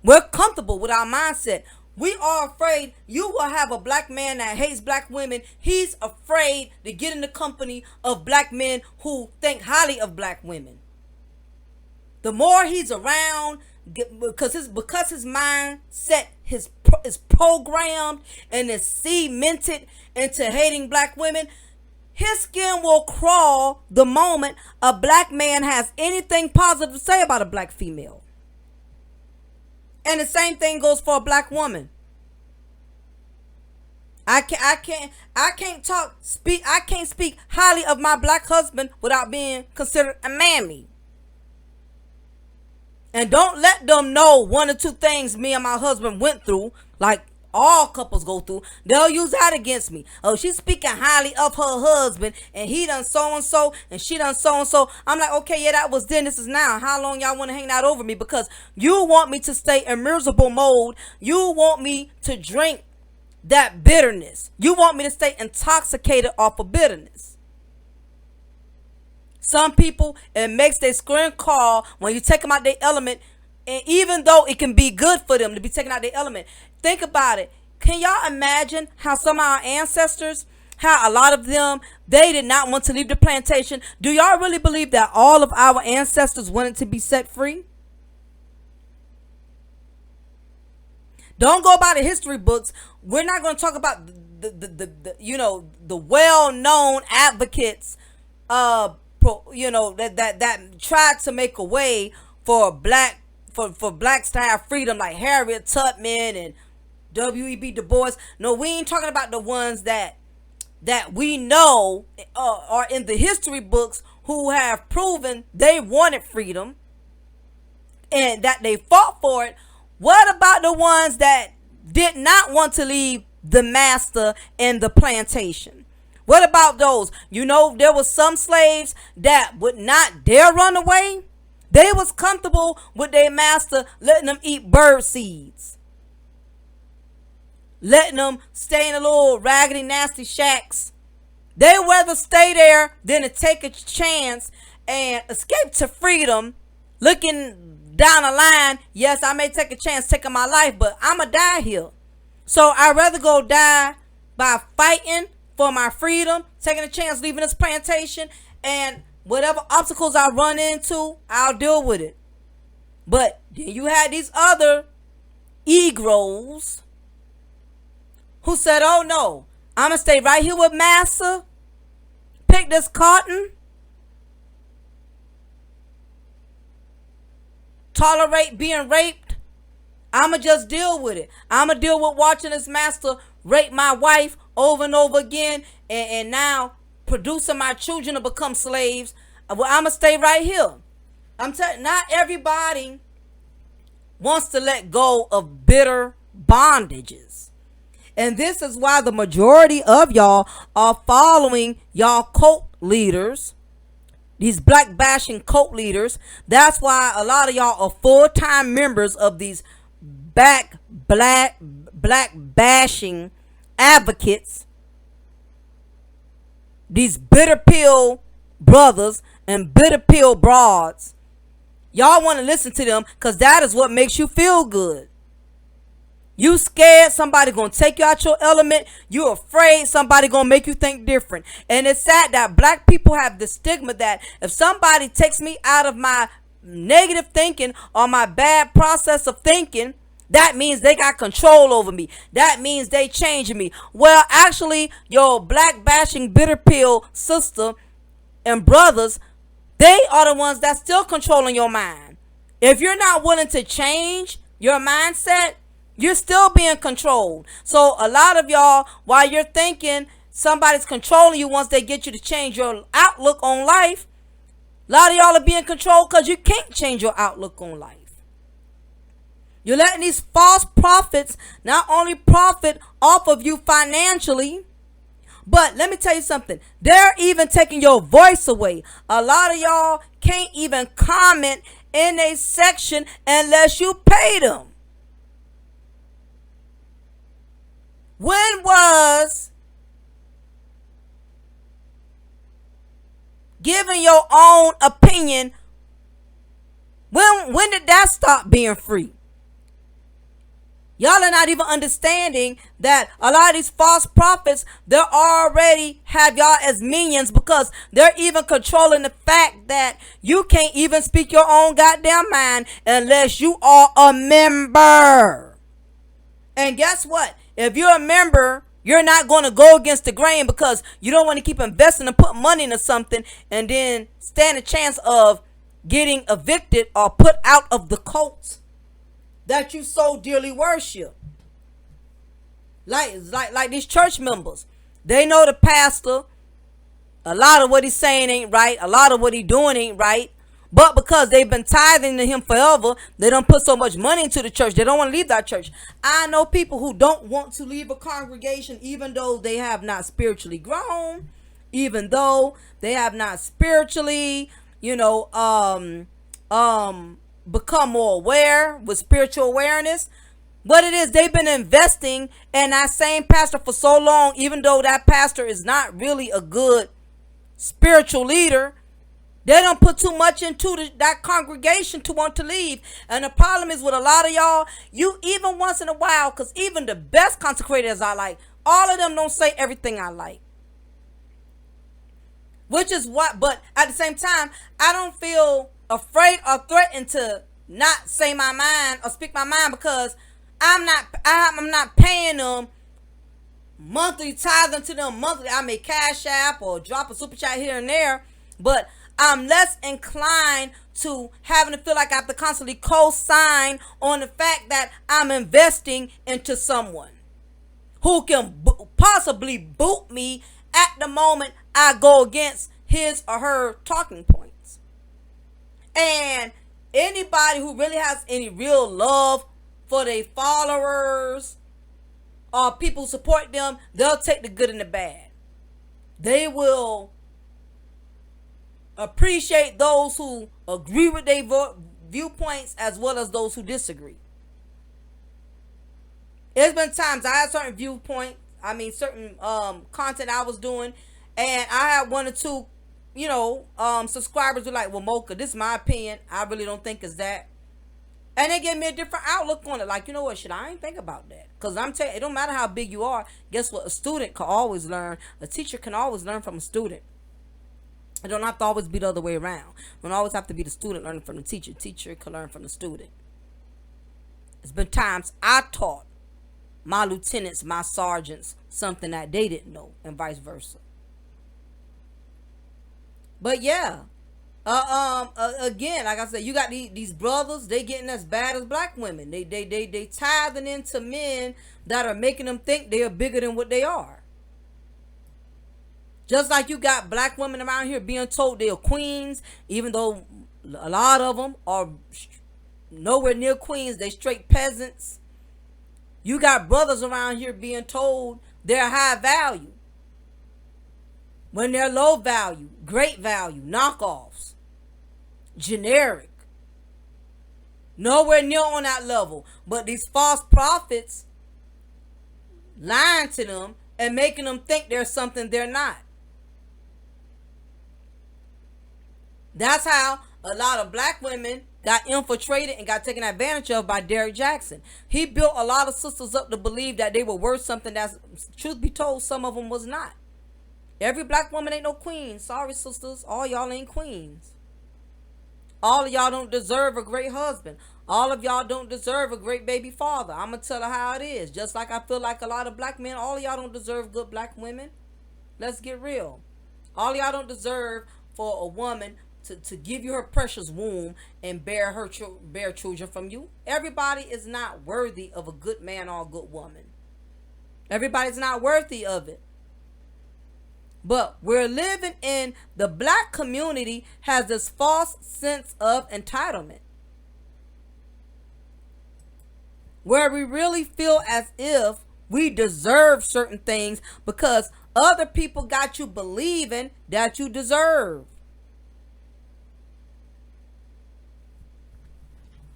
We're comfortable with our mindset. We are afraid. You will have a black man that hates black women. He's afraid to get in the company of black men who think highly of black women. The more he's around, because his mindset is programmed and is cemented into hating black women, his skin will crawl the moment a black man has anything positive to say about a black female. And the same thing goes for a black woman. I can't speak highly of my black husband without being considered a mammy. And don't let them know one or two things me and my husband went through, like all couples go through. They'll use that against me. Oh, she's speaking highly of her husband, and he done so and so, and she done so and so. I'm like, okay, yeah, that was then, this is now. How long y'all want to hang that over me? Because you want me to stay in miserable mode. You want me to drink that bitterness. You want me to stay intoxicated off of bitterness. Some people, it makes their screen call when you take them out their element. And even though it can be good for them to be taken out their element, think about it. Can y'all imagine how some of our ancestors, how a lot of them, they did not want to leave the plantation? Do y'all really believe that all of our ancestors wanted to be set free? Don't go by the history books. We're not going to talk about the well-known advocates, that tried to make a way for blacks to have freedom, like Harriet Tubman and W.E.B. Du Bois. No, we ain't talking about the ones that we know are in the history books who have proven they wanted freedom and that they fought for it. What about the ones that did not want to leave the master and the plantation? What about those? There was some slaves that would not dare run away. They was comfortable with their master letting them eat bird seeds, letting them stay in a little raggedy, nasty shacks. They would rather stay there than to take a chance and escape to freedom, looking down the line. Yes, I may take a chance taking my life, but I'ma die here. So I'd rather go die by fighting for my freedom, taking a chance leaving this plantation, and whatever obstacles I run into, I'll deal with it. But then you had these other egos who said, oh no, I'm going to stay right here with Massa, pick this cotton, tolerate being raped. I'm going to just deal with it. I'm going to deal with watching this master rape my wife over and over again, and now producing my children to become slaves. Well, I'm going to stay right here. I'm telling, not everybody wants to let go of bitter bondages. And this is why the majority of y'all are following y'all cult leaders, these black bashing cult leaders. That's why a lot of y'all are full-time members of these black bashing advocates, these bitter pill brothers and bitter pill broads. Y'all want to listen to them because that is what makes you feel good. You scared somebody gonna take you out your element. You afraid somebody gonna make you think different. And it's sad that black people have the stigma that if somebody takes me out of my negative thinking or my bad process of thinking, that means they got control over me. That means they changing me. Well, actually, your black bashing bitter pill sister and brothers, they are the ones that's still controlling your mind. If you're not willing to change your mindset, you're still being controlled. So a lot of y'all, while you're thinking somebody's controlling you once they get you to change your outlook on life, a lot of y'all are being controlled because you can't change your outlook on life. You're letting these false prophets not only profit off of you financially, but let me tell you something. They're even taking your voice away. A lot of y'all can't even comment in a section unless you pay them. When was giving your own opinion, when did that stop being free? Y'all are not even understanding that a lot of these false prophets, they already have y'all as minions, because they're even controlling the fact that you can't even speak your own goddamn mind unless you are a member. And guess what? If you're a member, you're not going to go against the grain, because you don't want to keep investing and put money into something and then stand a chance of getting evicted or put out of the cult that you so dearly worship. Like these church members, they know the pastor, a lot of what he's saying ain't right, a lot of what he's doing ain't right, but because they've been tithing to him forever, they don't put so much money into the church, they don't want to leave that church. I know people who don't want to leave a congregation even though they have not spiritually grown, even though they have not spiritually, become more aware with spiritual awareness. What it is, they've been investing in that same pastor for so long, even though that pastor is not really a good spiritual leader. They don't put too much into that congregation to want to leave. And the problem is with a lot of y'all, you even once in a while, because even the best consecrators I like, all of them don't say everything I like. Which is what, but at the same time, I don't feel afraid or threatened to not say my mind or speak my mind, because I'm not paying them monthly, tithing to them monthly. I may cash app or drop a super chat here and there, but I'm less inclined to having to feel like I have to constantly co-sign on the fact that I'm investing into someone who can possibly boot me at the moment I go against his or her talking points. And anybody who really has any real love for their followers or people who support them, they'll take the good and the bad. They will appreciate those who agree with their viewpoints as well as those who disagree. There's been times I had certain viewpoints, certain content I was doing, and I had one or two, subscribers were like, well, Mocha, this is my opinion. I really don't think it's that. And they gave me a different outlook on it. Like, you know what, shit, I ain't think about that. Because I'm telling you, it don't matter how big you are. Guess what? A student can always learn. A teacher can always learn from a student. It don't have to always be the other way around. It don't always have to be the student learning from the teacher. Teacher can learn from the student. There's been times I taught my lieutenants, my sergeants, something that they didn't know, and vice versa. But yeah, again, like I said, you got these brothers, they getting as bad as black women. They tithing into men that are making them think they are bigger than what they are. Just like you got black women around here being told they are queens, even though a lot of them are nowhere near queens, they straight peasants. You got brothers around here being told they're high value when they're low value, great value, knockoffs, generic, nowhere near on that level. But these false prophets lying to them and making them think they're something they're not. That's how a lot of black women got infiltrated and got taken advantage of by Derrick Jackson. He built a lot of sisters up to believe that they were worth something that's, truth be told, some of them was not. Every black woman ain't no queen. Sorry, sisters. All y'all ain't queens. All of y'all don't deserve a great husband. All of y'all don't deserve a great baby father. I'm going to tell her how it is. Just like I feel like a lot of black men, all of y'all don't deserve good black women. Let's get real. All of y'all don't deserve for a woman to give you her precious womb and bear children from you. Everybody is not worthy of a good man or a good woman. Everybody's not worthy of it. But we're living in, the black community has this false sense of entitlement. where we really feel as if we deserve certain things because other people got you believing that you deserve.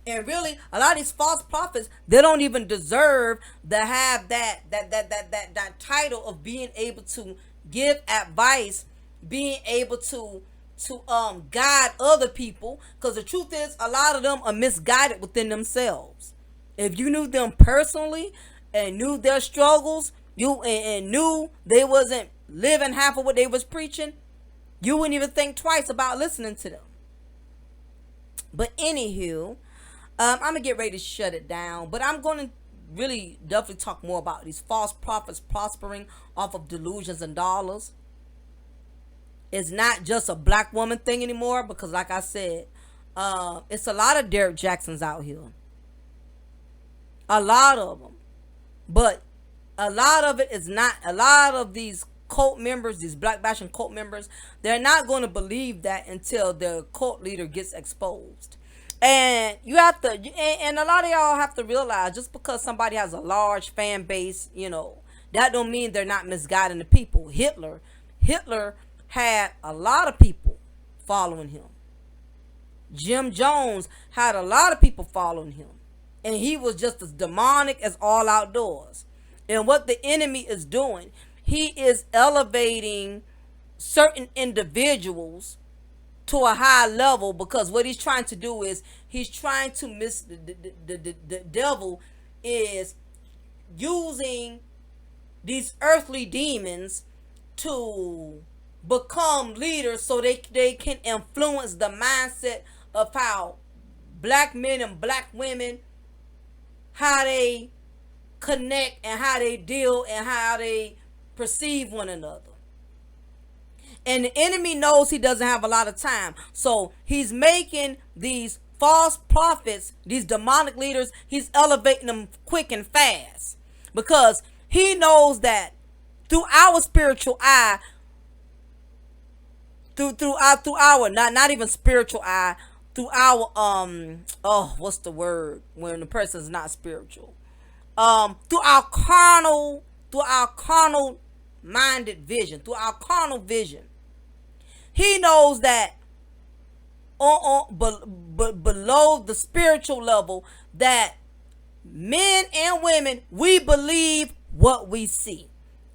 And really, a lot of these false prophets, they don't even deserve to have that title of being able to give advice, being able to guide other people. Because the truth is, a lot of them are misguided within themselves. If you knew them personally and knew their struggles, and knew they wasn't living half of what they was preaching, you wouldn't even think twice about listening to them. But anywho, I'm gonna get ready to shut it down, but I'm gonna really definitely talk more about these false prophets prospering off of delusions and dollars. It's not just a black woman thing anymore, because like I said, it's a lot of Derek Jacksons out here, a lot of them. But a lot of it is not. A lot of these cult members, these black bashing cult members, they're not going to believe that until their cult leader gets exposed. And you have to, and a lot of y'all have to realize, just because somebody has a large fan base, that don't mean they're not misguiding the people. Hitler had a lot of people following him. Jim Jones had a lot of people following him. And he was just as demonic as all outdoors. And what the enemy is doing, he is elevating certain individuals to a high level, because what he's trying to do is he's trying to the devil is using these earthly demons to become leaders so they can influence the mindset of how black men and black women, how they connect and how they deal and how they perceive one another. And the enemy knows he doesn't have a lot of time. So he's making these false prophets, these demonic leaders, he's elevating them quick and fast. Because he knows that through our spiritual eye, through our not even spiritual eye, through our what's the word when the person is not spiritual? Through our carnal minded vision, through our carnal vision. He knows that below the spiritual level, that men and women, we believe what we see.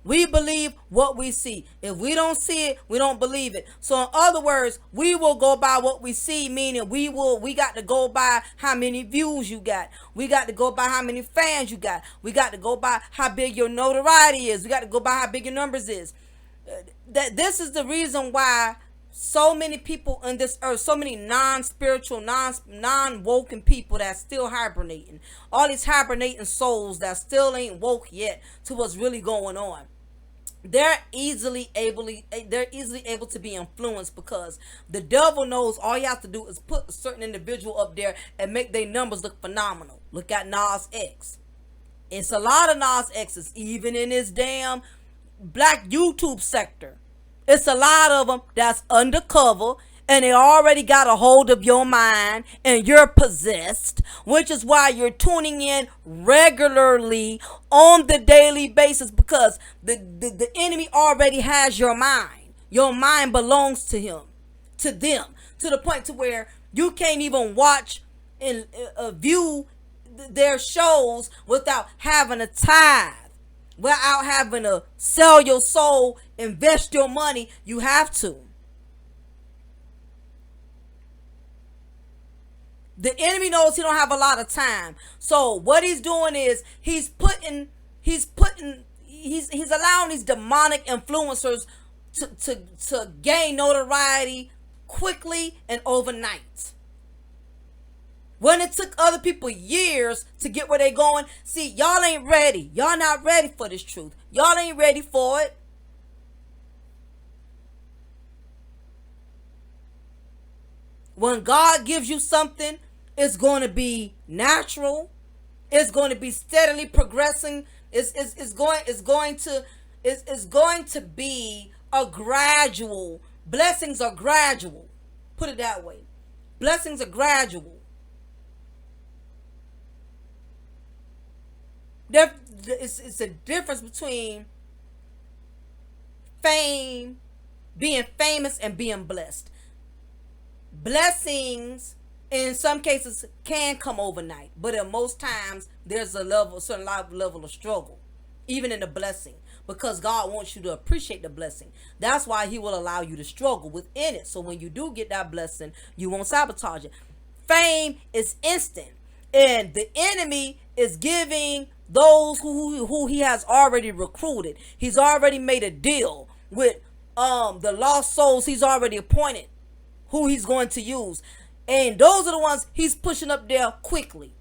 We believe what we see. If we don't see it, we don't believe it. So in other words, we will go by what we see, meaning we got to go by how many views you got. We got to go by how many fans you got. We got to go by how big your notoriety is. We got to go by how big your numbers is. This is the reason why so many people on this earth, so many non-spiritual, non-woken people that's still hibernating. All these hibernating souls that still ain't woke yet to what's really going on. They're easily able to be influenced, because the devil knows all you have to do is put a certain individual up there and make their numbers look phenomenal. Look at Nas X. It's a lot of Nas X's, even in this damn black YouTube sector. It's a lot of them that's undercover, and they already got a hold of your mind, and you're possessed, which is why you're tuning in regularly on the daily basis, because the enemy already has your mind. Your mind belongs to him, to them, to the point to where you can't even watch and view their shows without having a tithe. Without having to sell your soul, invest your money, you have to. The enemy knows he don't have a lot of time. So what he's doing is he's allowing these demonic influencers to gain notoriety quickly and overnight. When it took other people years to get where they going, see, y'all ain't ready. Y'all not ready for this truth. Y'all ain't ready for it. When God gives you something, it's going to be natural. It's going to be steadily progressing. It's going to be a gradual. Blessings are gradual. Put it that way. Blessings are gradual. It's a difference between fame, being famous, and being blessed. Blessings in some cases can come overnight, but in most times there's a certain level of struggle, even in the blessing, because God wants you to appreciate the blessing. That's why He will allow you to struggle within it. So when you do get that blessing, you won't sabotage it. Fame is instant, and the enemy is giving those who he has already recruited. He's already made a deal with the lost souls he's already appointed, who he's going to use. And those are the ones he's pushing up there quickly.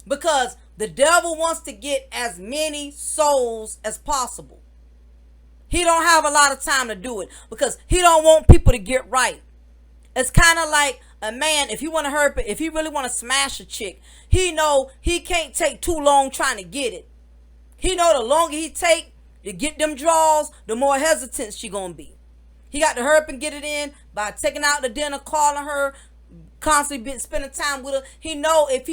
Because the devil wants to get as many souls as possible. He don't have a lot of time to do it because he don't want people to get right. It's kind of like a man, if he want to hurt, if he really want to smash a chick, he know he can't take too long trying to get it. He know the longer he take to get them draws, the more hesitant she gonna be. He got to hurry up and get it in by taking out the dinner, calling her, constantly spending time with her. He know if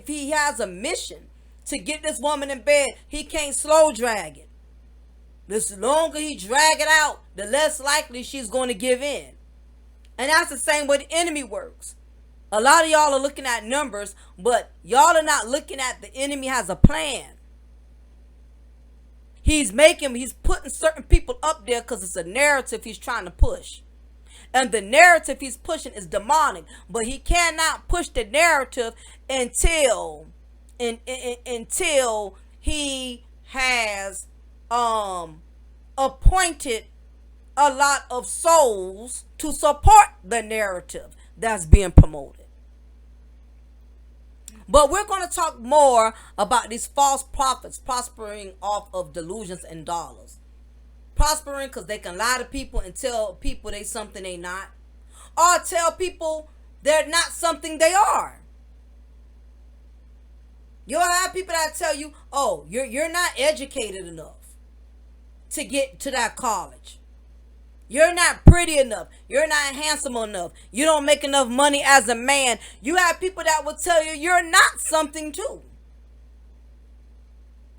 he has a mission to get this woman in bed, he can't slow drag it. The longer he drag it out, the less likely she's going to give in. And that's the same way the enemy works. A lot of y'all are looking at numbers, but y'all are not looking at the enemy has a plan. He's putting certain people up there because it's a narrative he's trying to push. And the narrative he's pushing is demonic. But he cannot push the narrative until he has appointed a lot of souls to support the narrative that's being promoted. But we're going to talk more about these false prophets prospering off of delusions and dollars. Prospering because they can lie to people and tell people they something they not. Or tell people they're not something they are. You'll have people that tell you, oh, you're not educated enough to get to that college. You're not pretty enough. You're not handsome enough. You don't make enough money as a man. You have people that will tell you you're not something too,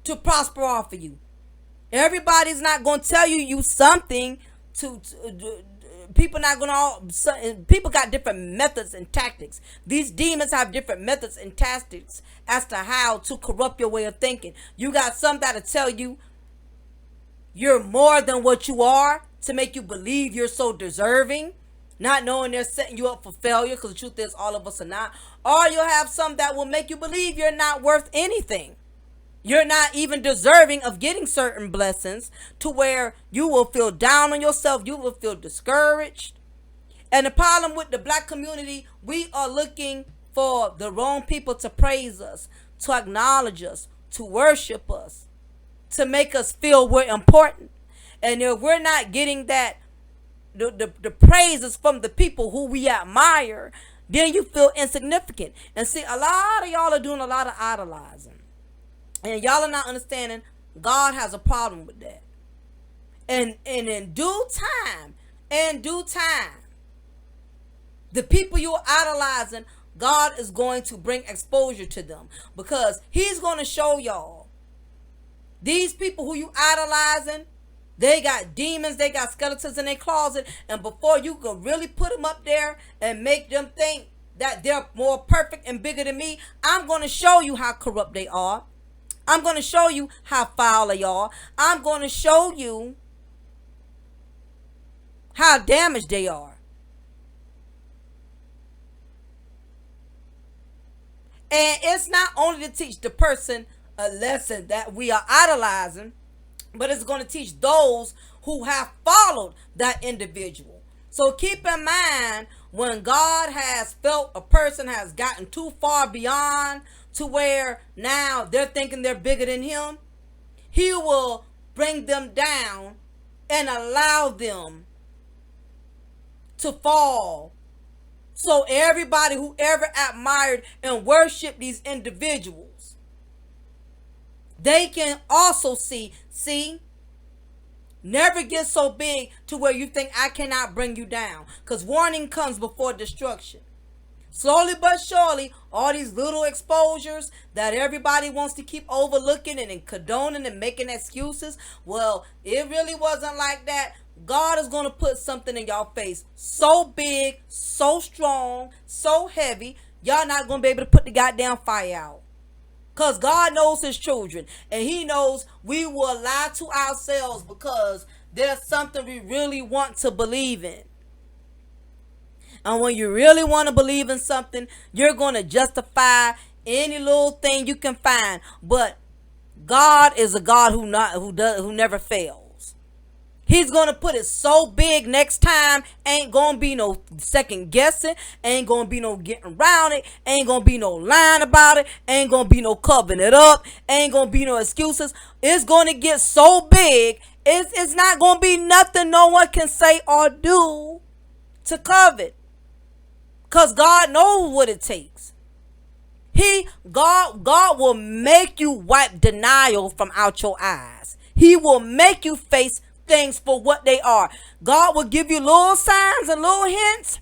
to prosper off of you. Everybody's not going to tell you something. People got different methods and tactics. These demons have different methods and tactics as to how to corrupt your way of thinking. You got some that'll tell you you're more than what you are, to make you believe you're so deserving, not knowing they're setting you up for failure, because the truth is all of us are not. Or you'll have some that will make you believe you're not worth anything. You're not even deserving of getting certain blessings, to where you will feel down on yourself. You will feel discouraged. And the problem with the black community, we are looking for the wrong people to praise us, to acknowledge us, to worship us, to make us feel we're important. And if we're not getting that, the praises from the people who we admire, then you feel insignificant. And see, a lot of y'all are doing a lot of idolizing. And y'all are not understanding God has a problem with that. And in due time, the people you're idolizing, God is going to bring exposure to them. Because He's going to show y'all, these people who you idolizing, they got demons, they got skeletons in their closet, and before you can really put them up there and make them think that they're more perfect and bigger than me, I'm going to show you how corrupt they are. I'm going to show you how foul they are. I'm going to show you how damaged they are. And it's not only to teach the person a lesson that we are idolizing, but it's going to teach those who have followed that individual. So keep in mind, when God has felt a person has gotten too far beyond to where now they're thinking they're bigger than Him, He will bring them down and allow them to fall. So everybody who ever admired and worshiped these individuals, they can also see, never get so big to where you think I cannot bring you down. Because warning comes before destruction. Slowly but surely, all these little exposures that everybody wants to keep overlooking and condoning and making excuses, well, it really wasn't like that. God is going to put something in y'all face so big, so strong, so heavy, y'all not going to be able to put the goddamn fire out. Because God knows his children. And he knows we will lie to ourselves because there's something we really want to believe in. And when you really want to believe in something, you're going to justify any little thing you can find. But God is a God who never fails. He's going to put it so big next time. Ain't going to be no second guessing. Ain't going to be no getting around it. Ain't going to be no lying about it. Ain't going to be no covering it up. Ain't going to be no excuses. It's going to get so big. It's not going to be nothing no one can say or do to cover it. Because God knows what it takes. God will make you wipe denial from out your eyes. He will make you face things for what they are. God will give you little signs and little hints.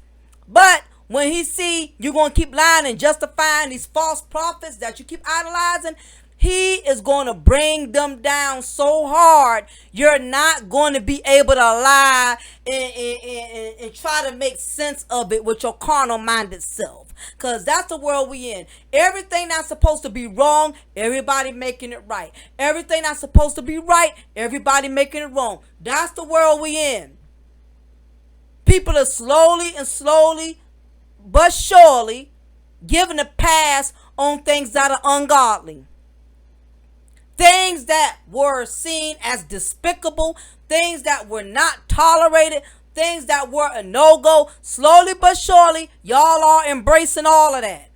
But when he see you're going to keep lying and justifying these false prophets that you keep idolizing, he is going to bring them down so hard, you're not going to be able to lie and try to make sense of it with your carnal-minded self. Because that's the world we in. Everything that's supposed to be wrong, everybody making it right. Everything that's supposed to be right, everybody making it wrong. That's the world we in. People are slowly, but surely giving a pass on things that are ungodly. Things that were seen as despicable, things that were not tolerated, things that were a no-go. Slowly but surely, y'all are embracing all of that.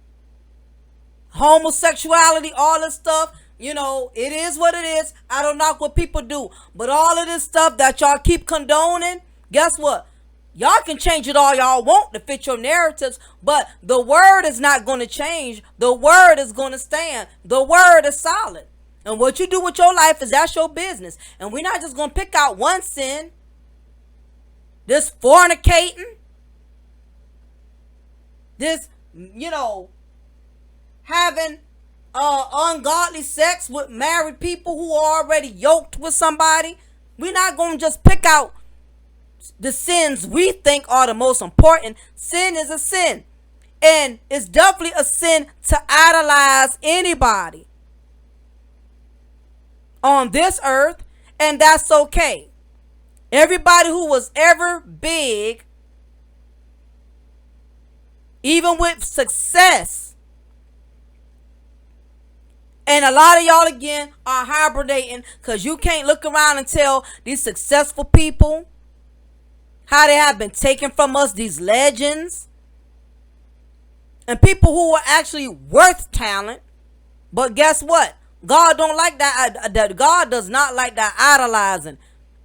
Homosexuality, all this stuff, you know, it is what it is. I don't knock what people do. But all of this stuff that y'all keep condoning, guess what? Y'all can change it all y'all want to fit your narratives, but the word is not going to change. The word is going to stand. The word is solid. And what you do with your life that's your business. And we're not just going to pick out one sin. This fornicating. This, having ungodly sex with married people who are already yoked with somebody. We're not going to just pick out the sins we think are the most important. Sin is a sin. And it's definitely a sin to idolize anybody on this earth, and that's okay. Everybody who was ever big, even with success, and a lot of y'all again are hibernating because you can't look around and tell these successful people how they have been taken from us, these legends, and people who are actually worth talent. But guess what? God don't like that. God does not like that idolizing.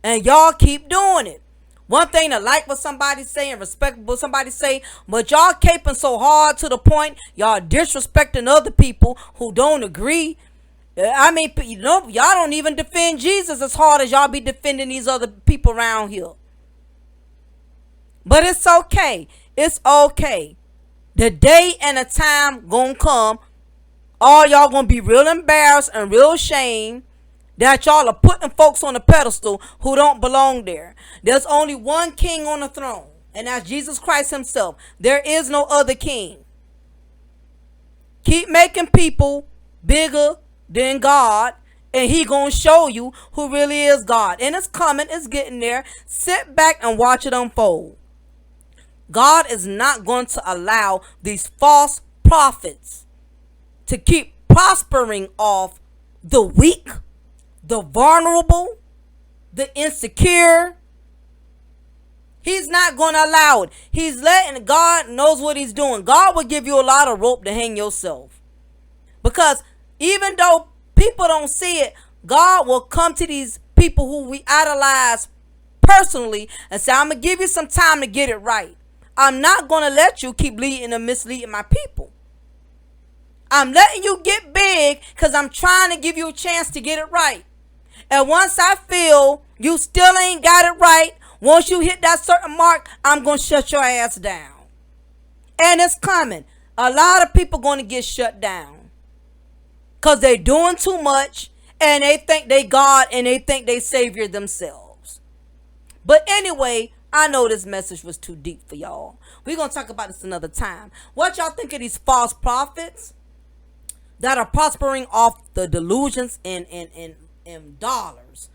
And y'all keep doing it. One thing to like what somebody say and respect what somebody say, but y'all caping so hard to the point y'all disrespecting other people who don't agree. I mean, y'all don't even defend Jesus as hard as y'all be defending these other people around here. But it's okay. It's okay. The day and the time gonna come, all y'all gonna be real embarrassed and real ashamed that y'all are putting folks on a pedestal who don't belong there. There's only one king on the throne, and that's Jesus Christ himself. There is no other king. Keep making people bigger than God, and he gonna show you who really is God. And it's coming. It's getting there. Sit back and watch it unfold. God is not going to allow these false prophets to keep prospering off the weak, the vulnerable, the insecure. He's not going to allow it. He's letting, God knows what he's doing. God will give you a lot of rope to hang yourself. Because even though people don't see it, God will come to these people who we idolize personally and say, I'm going to give you some time to get it right. I'm not going to let you keep leading and misleading my people. I'm letting you get big because I'm trying to give you a chance to get it right. And once I feel you still ain't got it right, once you hit that certain mark, I'm going to shut your ass down. And it's coming. A lot of people going to get shut down because they're doing too much and they think they God and they think they Savior themselves. But anyway, I know this message was too deep for y'all. We're going to talk about this another time. What y'all think of these false prophets that are prospering off the delusions in dollars?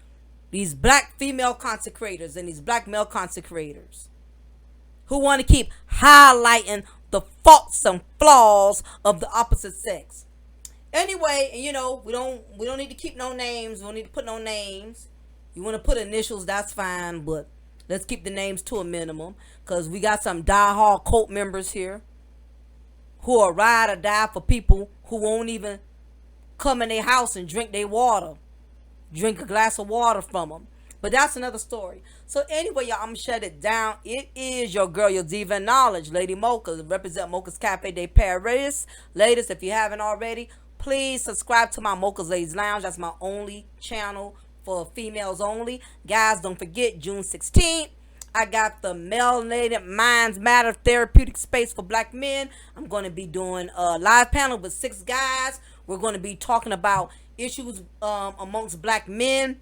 These black female consecrators and these black male consecrators who want to keep highlighting the faults and flaws of the opposite sex. Anyway, we don't need to keep no names. We don't need to put no names. You want to put initials, that's fine, but let's keep the names to a minimum, because we got some die-hard cult members here who are ride or die for people who won't even come in their house and drink their water. Drink a glass of water from them. But that's another story. So anyway, y'all, I'm going to shut it down. It is your girl, your diva of knowledge, Lady Mocha. Represent Mocha's Cafe de Paris. Ladies, if you haven't already, please subscribe to my Mocha's Ladies Lounge. That's my only channel for females only. Guys, don't forget, June 16th, I got the Melanated Minds Matter Therapeutic Space for Black Men. I'm going to be doing a live panel with 6 guys. We're going to be talking about issues amongst black men.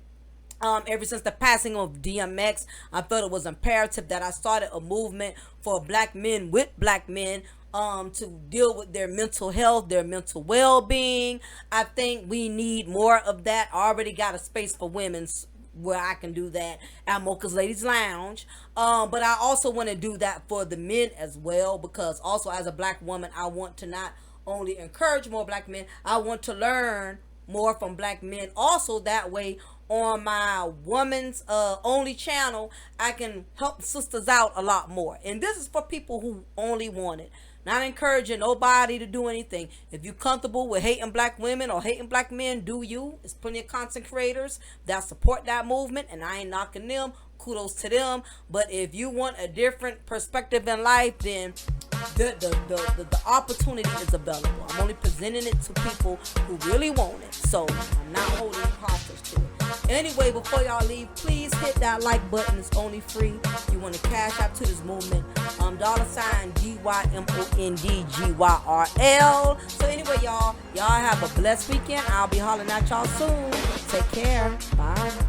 Ever since the passing of DMX, I felt it was imperative that I started a movement for black men with black men to deal with their mental health, their mental well-being. I think we need more of that. I already got a space for women where I can do that at Mocha's Ladies Lounge. But I also want to do that for the men as well, because also as a black woman, I want to not only encourage more black men, I want to learn more from black men also. That way on my woman's only channel, I can help sisters out a lot more. And this is for people who only want it. Not encouraging nobody to do anything. If you're comfortable with hating black women or hating black men, do you. There's plenty of content creators that support that movement, and I ain't knocking them. Kudos to them. But if you want a different perspective in life, then the opportunity is available. I'm only presenting it to people who really want it. So I'm not holding hostage to it. Anyway, before y'all leave, please hit that like button. It's only free. If you want to cash out to this movement, $GYMONDGYRL. So anyway, y'all have a blessed weekend. I'll be hollering at y'all soon. Take care. Bye.